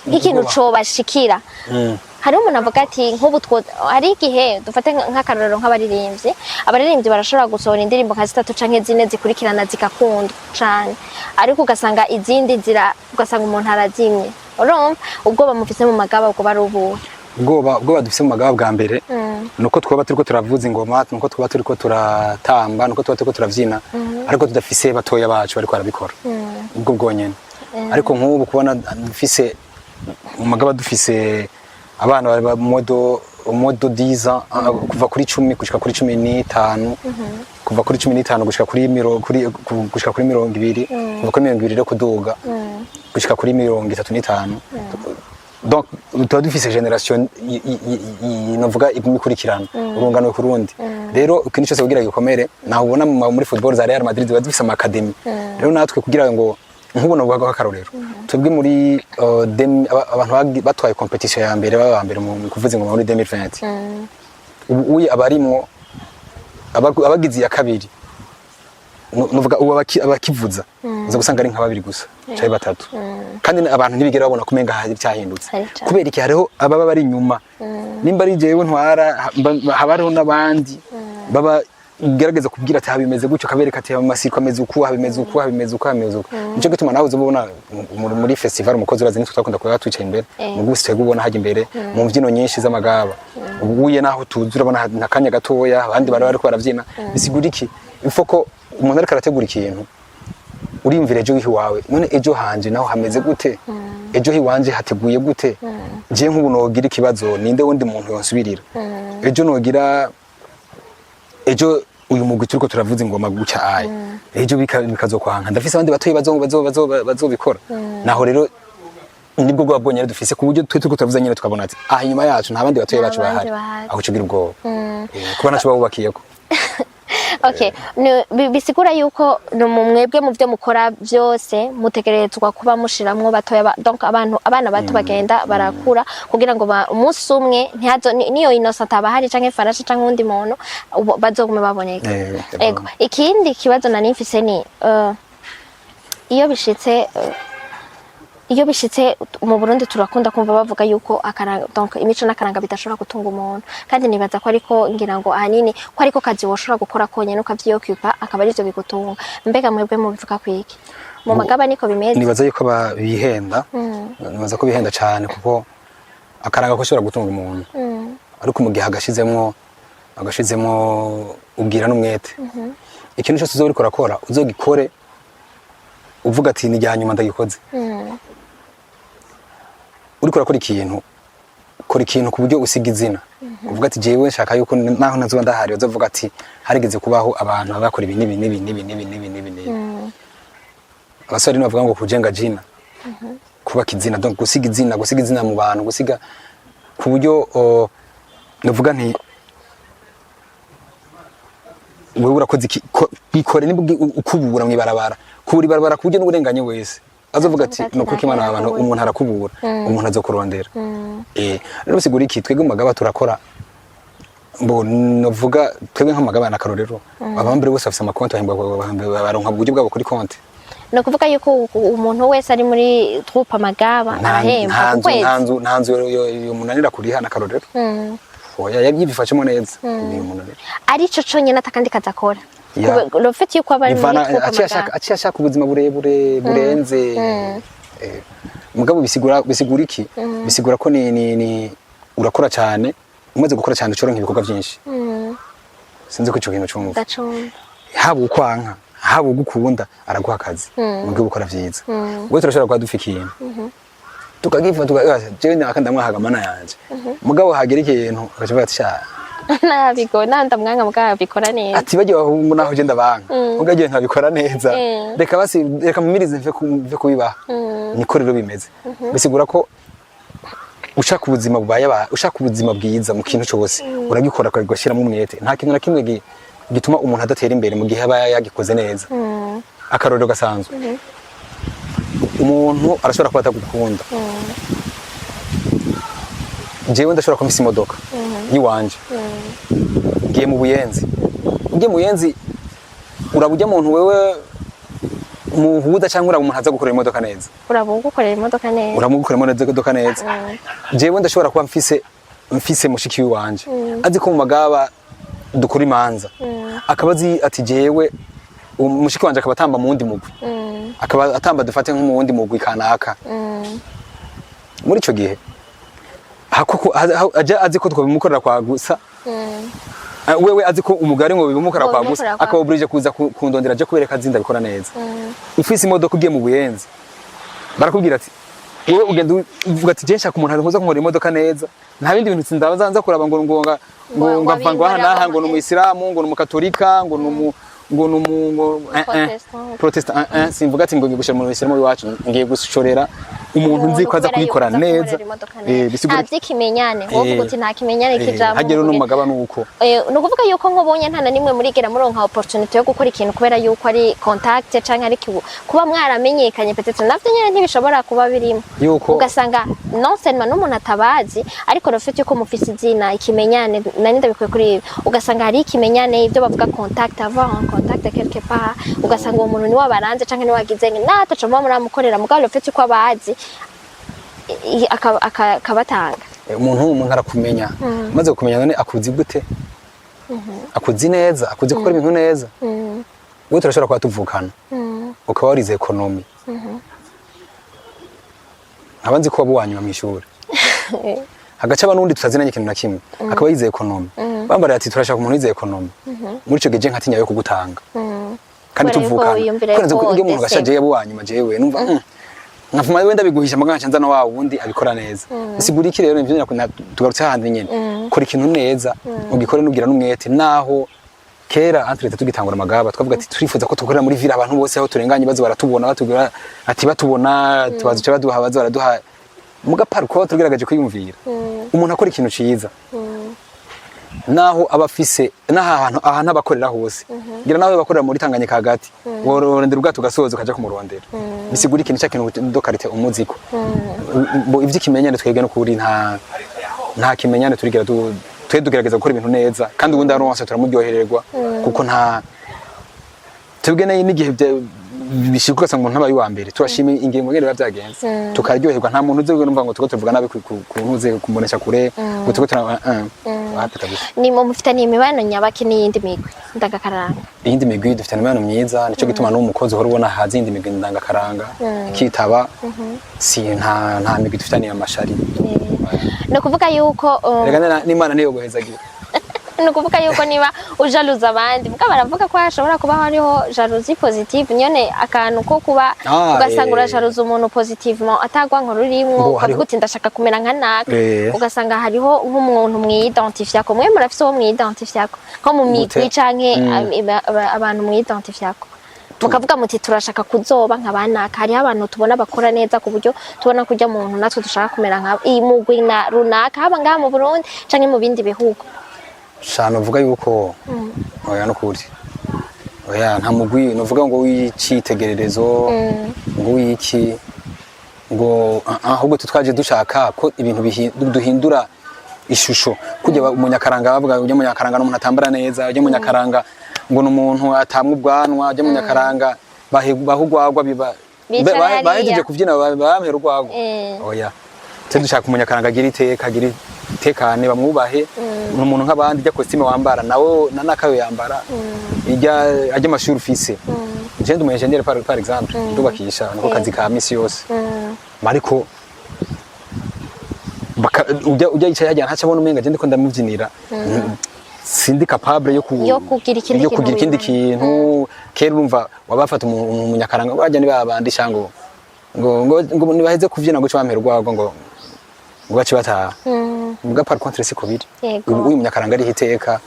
ikintu co bashikira hari umuntu avuga ati nk'ubu hari igihe dufate nk'akarorero abaririmbyi barashobora gusohora indirimbo nka 3 canke 4 zikurikirana zigakundwa cane ariko ugasanga izindi ugasanga umuntu arazimye urumva ubwo bamufise mu magaba ubwo bari ubu ubwo badufise mu magaba bwa mbere nuko twaba turiko turavuza ingoma nuko twaba turiko turatamba nuko twaba turiko turavyina ariko tudafise batoya bacu bariko barabikora ubwo bwonyene ariko nk'ubu kubona dufise mu magaba dufise abana bari modo 10 kuva kuri 10 gushika kuri 15 kuva kuri 15 gushika kuri 20 kuva kuri 20 rero kuduga gushika kuri 35 donc tuba dufise generation novuga imikurikirana urungano kurundi rero ikintu cyose kugira gikomere naho ubona muri football za Real Madrid badufise ama academy rero natwe kugira ngo nkubona ubwaga akarorero twebwe muri abantu batwaye competition ya mbere baba mbere mu kuvuza ingoma muri 2020 ubu abarimwo abagize ya kabiri nuvuga ubu abakivuza uza gusanga ari nka babiri gusa cyari batatu kandi abantu ntibigera babona kumenga hari cyahindutse kubera iki hariho ababa bari inyuma nimba ari jewe ntwara habariho nabandi baba gerageza kubwira ati habimeze gutyo kabereka ati amasiko ameze uko habimeze uko nico gituma nawe uzobona muri festival umukozi urazi nitwe twakunda kuba twicaye imbere mu gusi twego ubona haje imbere mu mbyino nyinshi z'amagaba ubuye naho tuzura bona nakanya gatoya abandi bariko baravyina bisigura iki ifoko umuntu ariko arategura ikintu urimvira ejo hiwawe none ejo hanje naho hameze gute ejo hiwanje hateguye gute je nk'ubu nogira ikibazo ninde wundi muntu yonsubirira ejo nogira ejo uyu mugwi turiko turavuza ingoma gucya aye ejo bikazokwanka ndafise abandi batoyi bazobikora naho rero nibwo bwabonye dufise ku buryo turiko turavuza nyine tukabona ati inyuma yacu nta bandi batoyi bacu bahari aho cugira ubwo kuba naco babubakiyeko. Okay, bisigura yuko mwebwe mu byo mukora byose mutegerezwa kuba mushiramwo batoya donc abana bato bagenda barakura kugira ngo umunsi umwe ntihazo niyo Innocent abahari canke Farasha canke undi muntu bazogume baboneka. Ego ikindi kibazo nani mfise ni iyo bishitse mu Burundi turakunda kumva bavuga yuko donc imico n'akaranga bidashobora gutunga umuntu kandi nibaza ko ariko ngira ngo ahanini ko ariko kazi woshobora gukora konyene ukavyiyokupa akaba arivyo bigutunga mbega mwebwe mu bivuga kwiki mu magaba niko bimeze. Nibaza yuko bihenda nibaza ko bihenda cyane kuko akaranga ko shobora gutunga umuntu ariko mu gihe agashizemwo ubwira n'umwete ikintu cyose uzori korakora uzogikore uvuga ati ni jyanyuma ndagikoze uriko urakora ikintu kora ikintu ku buryo usiga izina uvuga ati jewe nshaka yuko naho nazoba ndahari uzovuga ati harigeze kubaho abantu bakora ibi nibi abasore ni bavuga ngo kujenga jina kubaka izina donc gusiga izina mu bantu gusiga ku buryo ndavuga nti wewe urakoze bikore nibugi ukubura mwibarabara kubura ibarabara ku buryo n'uburenganye wese azovuga ati no kuko Imana abantu umuntu arakubura umuntu azokurondera rero bisigura iki twebwe Magaba turakora mbo novuga twebwe nk'amagaba na karorero abambere bose afise amakonti baronka buryo bwabo kuri konti no kuvuga yuko umuntu wese ari muri troupe Magaba arahemba ntanzu yo munanira kuriha na karorero oya yabyifashemo neza ari cyo conyene atakandi kazakora lofeti yuko abari muri troupe Magaba aciyashaka ubuzima burenze mugabo bisigura iki bisigura ko ni urakora cyane umaze gukora cyane ucoronka ibikorwa byinshi sinzi ko ico kintu cyumva haba ukwanka haba ugukunda araguha akazi mugabo ukora vyiza ubwo turashobora kwa dufikiye tukagifa jewe nakandamwahaga mana yanje mugabo hagera ikintu akavuga ati sha nabigo nandamwanga mugabo bikora neza ati bagiye bahungu naho je ndabanga ugagiye ntabikora neza reka mumirize mve kubibaha niko rero bimeze bisigura ko ushaka ubuzima ushaka ubuzima bwiza mu kintu cyose uragikora akagashiramo umwete nta kintu na kimwe gituma umuntu adatera imbere mu gihe aba yagikoze neza akarorero gasanzwe umuntu arashobora kuba atagukunda jewe ndashobora kumfisa imodoka yiwanje ngiye mu Buyenzi ugiye mu Buyenzi urabujya muntu wewe muhuda cyangwa umuntu aza gukorera imodoka neza uramugukorera imodoka neza jewe ndashobora kuba mfise mushiki wanje azi ko mu Magaba dukora imanza akabazi ati jewe mushiki wanje akaba atamba mu wundi mugwi akaba atamba dufate nko mu wundi mugwi kanaka muri ico gihe aja azi ko twabimukorera kwa gusa wewe azi ko umugari ngo bibumukora kwa gusa akabobrije kuza kundondera je kubereka zinda bikora neza ufise imodoka ugiye mu Buyenzi barakubwira ati wewe ugenda uvuga ati je nshaka umuntu aza kumora imodoka neza nta bindi bintu sindaza nza kuraba ngo ngavangwa hanaha ngo n'umuyisilamu ngo n'umukatolika ngo protestant simvuga ati ngo ngigushira mu bisiramo iwacu ngiye gushorera umuntu nzi ko aza kubikora neza bisigura kimenyane wovuga uti nta kimenyane kijambo hagero no Magaba nuko no kuvuga yuko nkobonye ntana nimwe muri gera muronka opportunity yo gukora ikintu kubera yuko ari contact canke ari kuba mwaramenyekanye peut-être navyo nyene ntibishobora kuba birimo ugasanga non seulement n'umuntu atabazi ariko rofite yuko mufise izina ikimenyane nani ndabikwiye kuri ugasanga hari ikimenyane ibyo bavuga contact avoir un contact quelque part ugasanga uwo muntu ni wabaranze canke ni wagize nataco muramukorera mugabo rofite yuko abazi akabatanga umuntu arakumenya maze kumenya none akuzi gute akuzi neza akuzi gukora ibintu neza wewe turashobora kuba tuvukana ukaba warize economy abanzi ko wabuwanyuma mu ishuri hagaca abanundi tutazinanye ikintu na kimwe akaba yize economy bambara ati turashaka umuntu yize economy muri ico geje nkatinya yo kugutanga kandi tuvukana kwanze ko umuntu gashaje yabuwanyuma jewe numva nkafuma wenda biguhisha magana nza no wa wundi abikora neza bisigura iki rero nivyo tugarutse handi nyene kora ikintu neza ugikore nugira n'umwete naho kera antreta tugitangura Magaba twavuga ati turifuza ko tukorera muri vira abantu bose aho turenganye bazo baratubona batubwira ati batubona tubazo baduha bazo baraduha muga parko tugerageje kwiyumvira umuntu akora ikintu ciza naho abafise n'ahantu abakorera hose ngira nawe bakorera muri Tanganyika hagati worondera ubwato gasozo kaje kumurondera bisigura ikintu cyakintu dokarite umuziko bo ivyo kimenyane twebwe no kuri nta kimenyane turigira tugerageza gukora ibintu neza kandi ubundi aronse turamuryohererwa kuko nta twebwe n'igihe bishikuka sanga umuntu abaye wa mbere turashimye ingingo ngere bavyagenze tukaryoherwa nta muntu uze numva ngo tuko tuvuga nabi ku ntuze kumunesha kure ngo tuko tuna ni mu mufitani imibano nyabaki n'iyindi migwi ndangakaranga iyindi migwi dufitani imibano myiza nico gituma n'umukozi uhora ubona hazi iyindi migwi ndangakaranga kitaba si nta migwi dufitani amashari no kuvuga yuko rega n'Imana niyo guhezagira ni ukuvuga yuko niba ujaluza abandi mbwa baravuga ko hashobora kuba hariho jalousie positive nyone akantu ko kuba ugasanga urajaluza umuntu positivement atagwa nkorurimwo ukavuga uti ndashaka kumera nka naka ugasanga hariho nk'umuntu mwidentifyako mwe murafise uwo mwidentifyako nko mu migwi canke abantu mwidentifyako mukavuga muti turashaka kuzoba nkabanaka hariho abantu tubona bakora neza ku buryo tubona kujya muntu natwe dushaka kumera nka imugwi na runaka haba ngaha mu Burundi canke mu bindi bihugu shano uvuga yuko oya no kuri oya nta mugwi novuga ngo wicitegererezo ngo wiki ngo ahubwo tutwaje dushaka ko ibintu duhindura ishusho kujya umunyakaranga bavuga ujya munyakaranga n'umuntu atambara neza ujya munyakaranga ngo n'umuntu atamwe ubwanwa ujya munyakaranga bahugwagwa biba bahejeje kuvyina bamera urwagwa oya dushaka umunyakaranga agira iteka agira tekane bamwubahe n'umuntu nk'abandi ijya costume wambara nawe nanakayo yambara ajya amashuri ufise je ndi umuengineer par exemple ndubakisha niko kazi ka misi yose mariko ujya yicaye hajya ntaca abona umenga je ndiko ndamuvyinira sindi capable yo kugira ikindi kintu kera urumva wabafata umunyakaranga bajya ni babandi shango ngo nibaheze kuvyina ngo cyo urwagwa ngo bace bataha mbwa par contre c'est covid uyu munyakaranga ari hiteka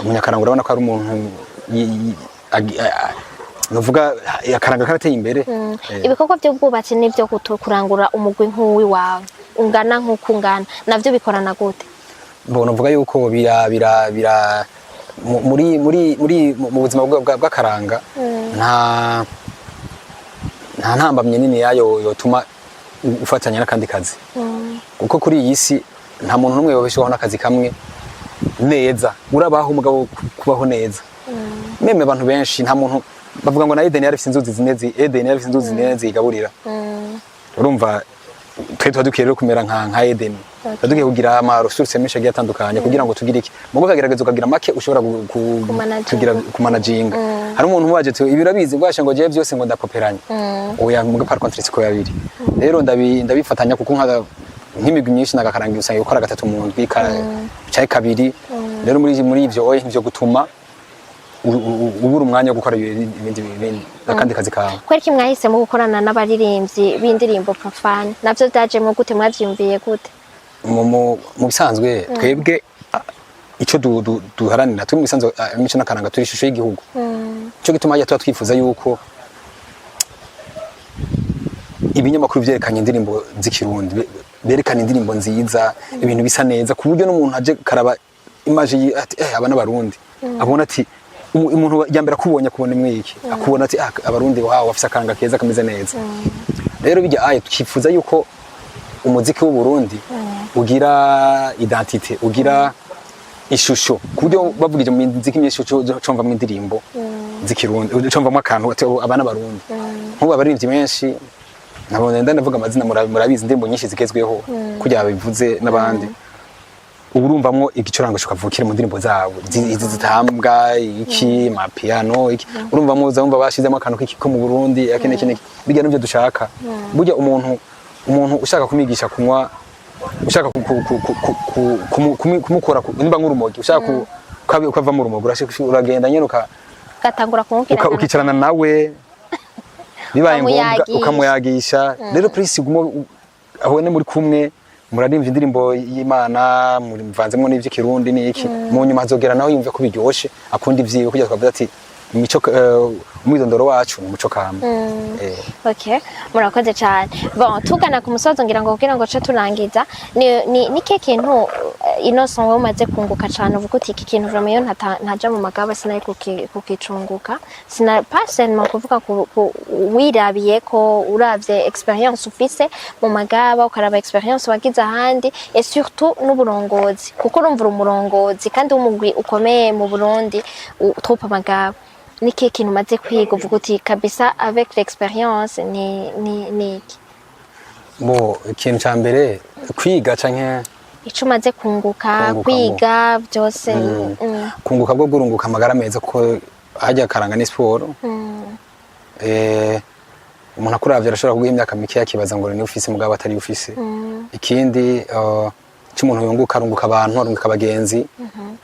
umunyakaranga urabona ko ari umuntu novuga yakaranga karateye imbere ibikorwa by'ubwubatsi nivyo kurangura umugwi nk'uwi wawe ungana nk'ukungana navyo bikorana gute mbona uvuga yuko bira muri mu buzima bw'akaranga nta ntambamye nini yayo yotuma ufatanya n'akandi kazi kuko kuri iyi si nta muntu n'umwe yobeshaho n'akazi kamwe neza urabaho umugabo kubaho neza meme abantu benshi nta muntu bavuga ngo na Eden yarafise inzuzi zinezi igaburira urumva twe twadukiye rero kumera nka Eden twadukiye kugira ama resources menshi agiye atandukanye kugira ngo tugire iki mugo kagerageza ukagira make ushobora kugira kumanaginga hari umuntu waje ibirabizi bwasha ngo je byose ngo ndapoperanye oya mugo par contre siko yabiri rero ndabifatanya kuko nk'imigwi myinshi nagakaranga usanga gukora gatatu mu ndwi cyaye kabiri rero muri ivyo oye nivyo gutuma ubura umwanya wo gukora ibindi akandi kazi kawe kwereka mwahisemo gukorana n'abaririmbyi b'indirimbo profane navyo byajemwe gute mwavyumviye gute mu bisanzwe twebwe ico duharanira turi mu bisanzwe imico n'akaranga turi ishusho y'igihugu cyo gituma tuba twifuza yuko ibinyamakuru vyerekanye indirimbo z'ikirundi berekana indirimbo nziza ibintu bisa neza ku buryo n'umuntu aje karaba image ati abana barundi abona ati umuntu yambera kubonye kubona imwiki akubona ati abarundi waho bafise akanga keza kameze neza rero bijya twifuza yuko umuziki w'u Burundi ugira identité ugira ishusho kubyo bavugije mu muziki myinshi comva mu indirimbo z'ikirundi comva mu akantu abana barundi nkuba abaririmbyi menshi nabone ndavuga amazina murabizi indirimbo nyinshi zigezweho kujya bivuze n'abandi urumvamwo igicurango kavukire mu ndirimbo zabo izi zitambwa iki mapiano iki urumvamwo uzumva bashizemo akantu kiki ko mu Burundi akene bijya n'ibyo dushaka burya umuntu ushaka kumigisha kunywa ushaka kumukora nimba nk'urumogi ushaka ukava mu rumogi uragenda nyene ugatangura kumubwira ukicarana nawe bibaye ngombwa ukamuyagisha rero please gumo aho ne muri kumwe murarimvye indirimbo y'Imana mvanzemo n'ivy'ikirundi n'iki mu nyuma azogera naho yumve ko biryoshe akunda ivyiwe kujya twavuga ati imico umwidondoro wacu umuco kama okay murakoze cyane bon tugana ku musozo ngira ngo ce turangiza ni ke kintu Innocent wowe umaze kunguka cyane uvuga uti iki kintu vraiment yo ntaja mu magaba sinaye kukicunguka sina passion kuvuga wirabiye ko uravye experience ufise mu magaba ukaraba experience wagize ahandi et surtout n'uburongozi kuko urumva umurongozi kandi umugwi ukomeye mu Burundi trop magaba niki kintu umaze kwiga uvuga uti kabisa avec l'expérience ni iki bo ikintu ca mbere kwiga canke ico umaze kunguka kwiga byose kunguka bwo gurunguka amagara meza ko hajya karanga ni sport umuntu akuravye arashobora kuguha imyaka mike yakibaza ngo ni ufise mugabo atari ufise ikindi cy'umuntu yunguka, arunguka abantu, arunguka abagenzi,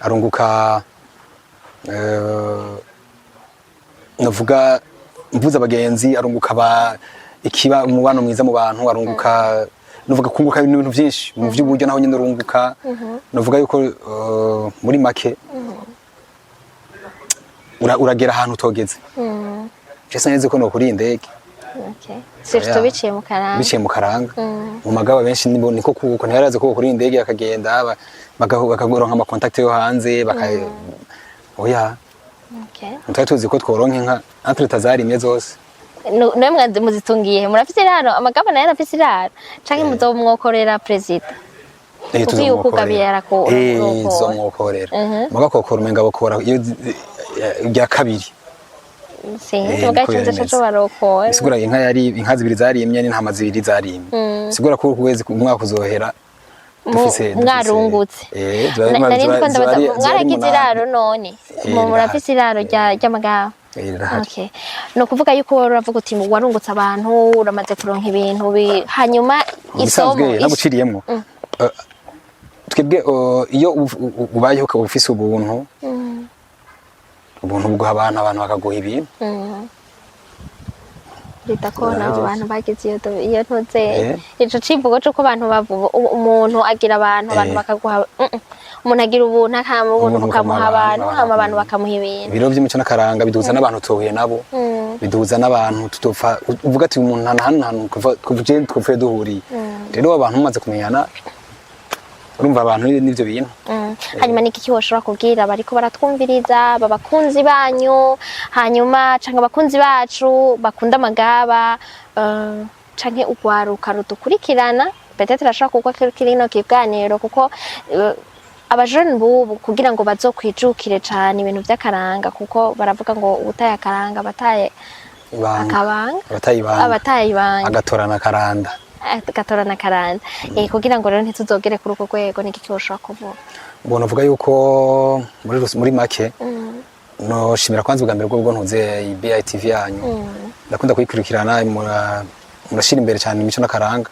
arunguka navuga mvuze abagenzi, arunguka ikiba umubano mwiza mu bantu, arunguka navuga kunguka ibintu byinshi mu by'uburyo naho nyine urunguka. Navuga yuko muri make uragera ahantu utogeze. Cyese neze ko no kuri indege. Sirto biciye mu karanga. Biciye mu karanga. Mu magaba benshi niko kuko ntiyaraze ko kuri indege akagenda bakagoronka ama contact yo hanze oya. Mutari tuzi ko tworonka inka entre tazarimye zose. Nawe mwanze muzitungiye murafise iraro amagaba nayo arafise iraro canke muzomwokorera president. Uzi ukugabira ko zomwokorera. Mugakokora umenga bokora iyo rya kabiri. Sigura inka zibiri zarimye n'intama zibiri zarimye. Sigura ko ukwezi umwaka uzohera dufise mwarungutse. Nari ndiko ndabaza mwaragize iraro none murafise iraro ry'amagaba. Okay. No kuvuga yuko uravuga uti warungutse abantu uramaze kuronka ibintu hanyuma isomo naguciriyemo. Twebwe iyo ubayeho ko ufise ubuntu bwo abantu bakaguha ibintu. Ritakona abantu bagize iyo ntuze ico civugo cyo ko abantu bavuga umuntu agira abantu bakaguha umuntu agira ubuntu akama ubuntu bukamuha abantu hama abantu bakamuha ibintu. Ibiro by'imico n'akaranga biduza n'abantu tuhuye nabo. Biduza n'abantu tutopfa uvuga ati umuntu hano kuva twopfe duhuriye. Rero abantu umaze kumenyana urumva abantu n'ivyo bintu. Hanyuma niki kiwoshora kubwira bariko baratwumviriza babakunzi banyu hanyuma canke abakunzi bacu bakunda amagaba canke ugwaruka rudukurikirana peut-être arashaka kuko kirino kiganiro kuko abajene bubu kugira ngo bazokwijukire cyane ibintu by'akaranga kuko baravuga ngo ubutaye akaranga bataye akabanga abataye ibanga agatorana karanda kugira ngo rero ntituzogere kuri uko rwego niki cyoshaka kuvuga. Mbona uvuga yuko muri make no shimira kwanza bwa mbere bwo ntuze BITV yanyu. Ndakunda kuyikurikirana murashira imbere cyane imico n'akaranga.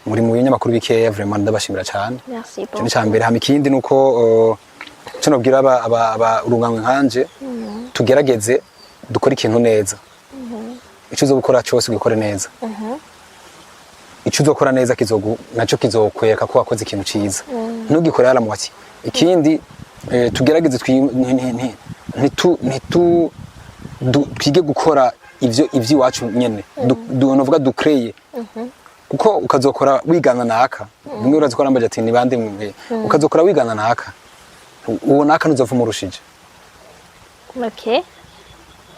Muri mu binyamakuru bikeya vraiment ndabashimira cyane. Merci beaucoup. Cyane mbere hama ikindi nuko cyo nobwira aba urunganywe nkanje tugerageze dukora ikintu neza. Icyo uzo gukora cyose gikore neza. Icyo uzokora neza naco kizokweka ko wakoze ikintu ciza. Ntugikore yaramwaki. Ikindi tugerageze twige gukora ivyo iwacu nyene. Novuga dukreye. Kuko ukazokora wigana naka. Bimwe urazikora ambaje ati ni bande mwe. Ukazokora wigana naka. Uwo naka nuzovuma urushije. Okay.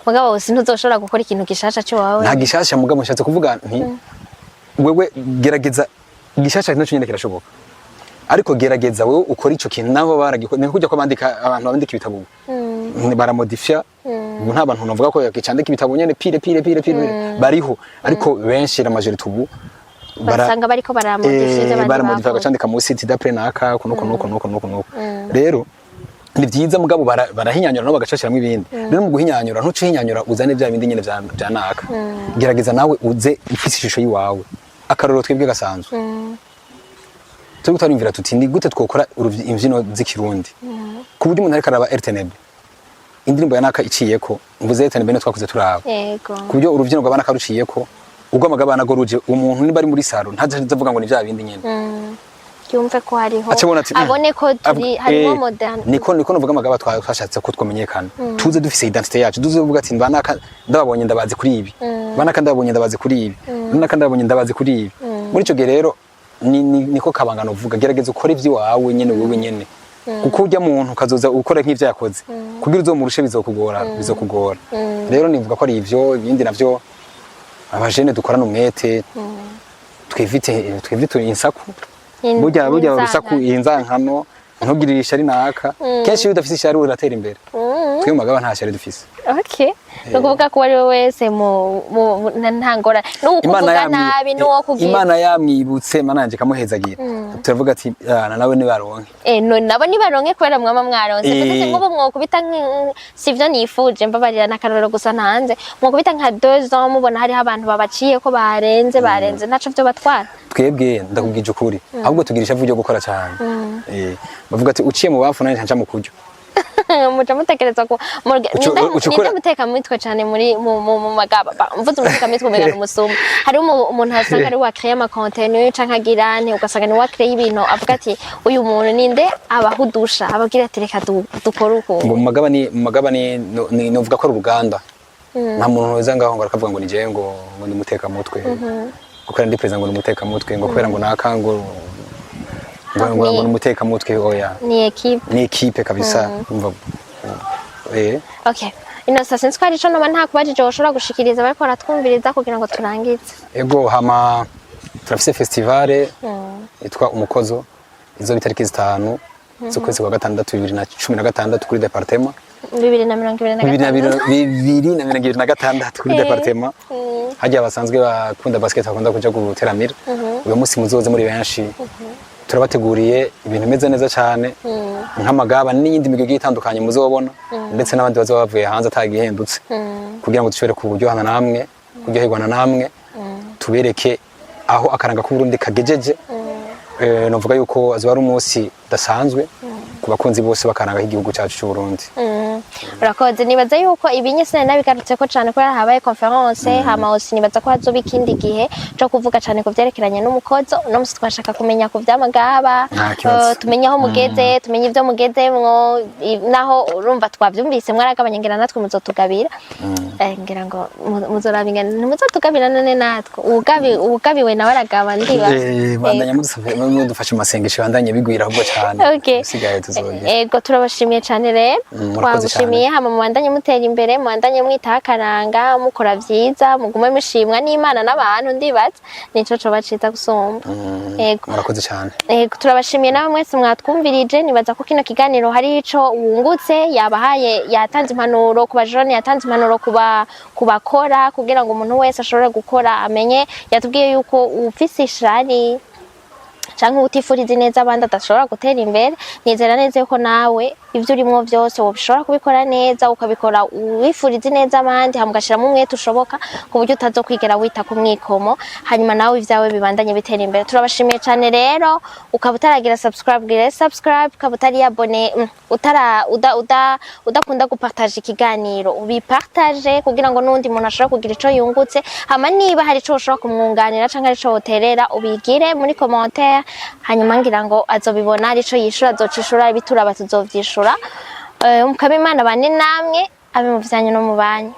Mugabo wose ntuzoshobora gukora ikintu gishasha cyo wawe. Nta gishasha mugabo nshatse kuvuga nti wewe gerageza gishasha cyo nyine kirashoboka. Ariko gerageza wewe ukora ico kintu nabo baragikora. Ni kujya ko bandika abantu bandika ibitabo. Baramodifya. Nta bantu navuga ko yakicandika ibitabo nyene pire bariho. Ariko benshi la majorité ubu basanga bariko baramodifya agacandika mu site d'après naka kuno. Rero ni byiza mugabo barahinyanyura no bagacashiramo ibindi. Rero mu guhinyanyura ntuce hinyanyura uzane bya bindi nyene bya naka. Gerageza nawe uze ifise ishusho yiwawe. Akaroro twebwe gasanzwe. Turi gutarimvira tuti ni gute twokora imvyino z'ikirundi. Ku buryo umuntu ariko araba RTNB. Indirimbo ya naka iciyeko mvuze RTNB no twakuze turaba. Yego. Ku buryo uruvyino rw'abana karuciyeko ubwo amagabana goruje umuntu ni bari muri saro ntazavuga ngo ni bya bindi nyene. Yumve ko hariho abone ko turi harimo modern. Niko novuga amagaba twashatse ko twomenyekana. Tuze dufise identité yacu. Duzovuga ati banaka ndababonye ndabazi kuri ibi. Banaka ndababonye ndabazi kuri ibi. Banaka ndababonye ndabazi kuri ibi. Muri ico gihe rero niko kabangano uvuga gerageza ukora ivyo wawe nyene wewe nyene. Kuko urya muntu kazoza ukora nk'ivyo yakoze. Kugira uzomurushe bizokugora. Rero nivuga ko ari ivyo ibindi navyo abajene dukorana umwete twivite insaku. Burya urusaku inzankano ntugirisha ari naka kenshi iyo udafise ishari uratera imbere. Twe mu magaba nta shari dufise. Okay. Nukuvuga ko ari wese mu ntangora nukuvuga nabi nuwo kugira Imana yamwibutse mananje kamuhezagira. Turavuga ati nawe ni baronke. Nabo ni baronke kwera mwama mwaronse. Petete ngo mwokubita sivyo nifuje mbabarira nakaroro gusa ntanze. Mwokubita nka 2 ans mubona hari abantu babaciye ko barenze naco byo batwara. twebwe ndakubwije ukuri ahubwo tugira ishavu ryo gukora cyane bavuga ati uciye mu bafu nanje nca mu kuryo muca mutekereza ko ninde muteka mitwe cyane muri mu magaba mvuze umuteka mitwe mbega umusuma hari umuntu asanga ari wa créer ama contenu canka girane ugasanga ni wa créer ibintu avuga ati uyu muntu ninde abahudusha abagira ati reka dukora uko ngo mu magaba ni novuga ko ari uruganda nta muntu weza ngaho ngo akavuga ngo ni jewe ngo ni muteka mutwe gukora ndi president ngo ni muteka mutwe ngo kwera ngo nakango ngo ni muteka mutwe oya ni equipe kabisa umva okay Innocent sinzi ko ari cyo noba nta kubajije woshobora gushikiriza bariko baratwumviriza kugira ngo turangize ego hama turafise festival yitwa umukozo izo bitariki 5 z'ukwezi kwa gatandatu 2016 kuri departement 2026 kuri departement hajya abasanzwe bakunda basket bakunda kuja guteramira uyu munsi muzoze muri benshi turabateguriye ibintu bimeze neza cyane nk'amagaba n'iyindi migwi itandukanye muzobona ndetse n'abandi bazo bavuye hanze atagihendutse kugira ngo dushobore kuburyohana namwe kuryoherwana namwe tubereke aho akaranga k'Uburundi kagejeje novuga yuko azo ari umunsi dasanzwe ku bakunzi bose bakaranga igihugu cyacu cy'u Burundi urakoze nibaza yuko ibinyese nabigarutse ko cyane ko habaye conference hama hose nibaza ko hazoba ikindi gihe cyo kuvuga cyane ku byerekeranye n'umukozo no musi twashaka kumenya ku vyamagaba tumenya aho mugeze tumenye ivyo mugezemwo naho urumva twavyumvise mwaragabanye ngira natwe muzotugabira ngira ngo muzorabinga muzotugabira none natwe ugabiwe nawe aragaba ndiba bandanya mudufashe masengesho bandanye bigwira ahubwo cyane sigaye tuzogera ego turabashimiye cyane rero wagushimiye hama mubandanye mutera imbere mubandanye mwitaho akaranga mukora vyiza mugume mushimwa n'Imana n'abantu ndibaza nico co bacita gusumba ego murakoze cyane ego turabashimiye nawe mwese mwatwumvirije nibaza ko kino kiganiro hari ico wungutse yabahaye yatanze impanuro ku bajone yatanze impanuro kubakora kugira ngo umuntu wese ashobore gukora amenye yatubwiye yuko ufise ishari canke utifuriza neza abandi adashobora gutera imbere nizera neza yuko nawe ivyo urimwo vyose wobishobora kubikora neza ukabikora wifuriza neza abandi hamugashiramo umwete ushoboka ku buryo utazokwigera wita ku mwikomo hanyuma nawe ivyawe bibandanye bitera imbere turabashimiye cyane rero ukaba utaragira subscribe ukaba utari abone udakunda gupartage ikiganiro ubipartage kugira ngo n'undi muntu ashobora kugira ico yungutse hama niba hari ico ushobora kumwunganira canke ari ico woterera ubigire muri commentaire hanyuma ngira ngo azobibona ari ico yishura azocishura ibituraba tuzovyishura mukaba Imana bane namwe abe mu vyanyu no mu banyu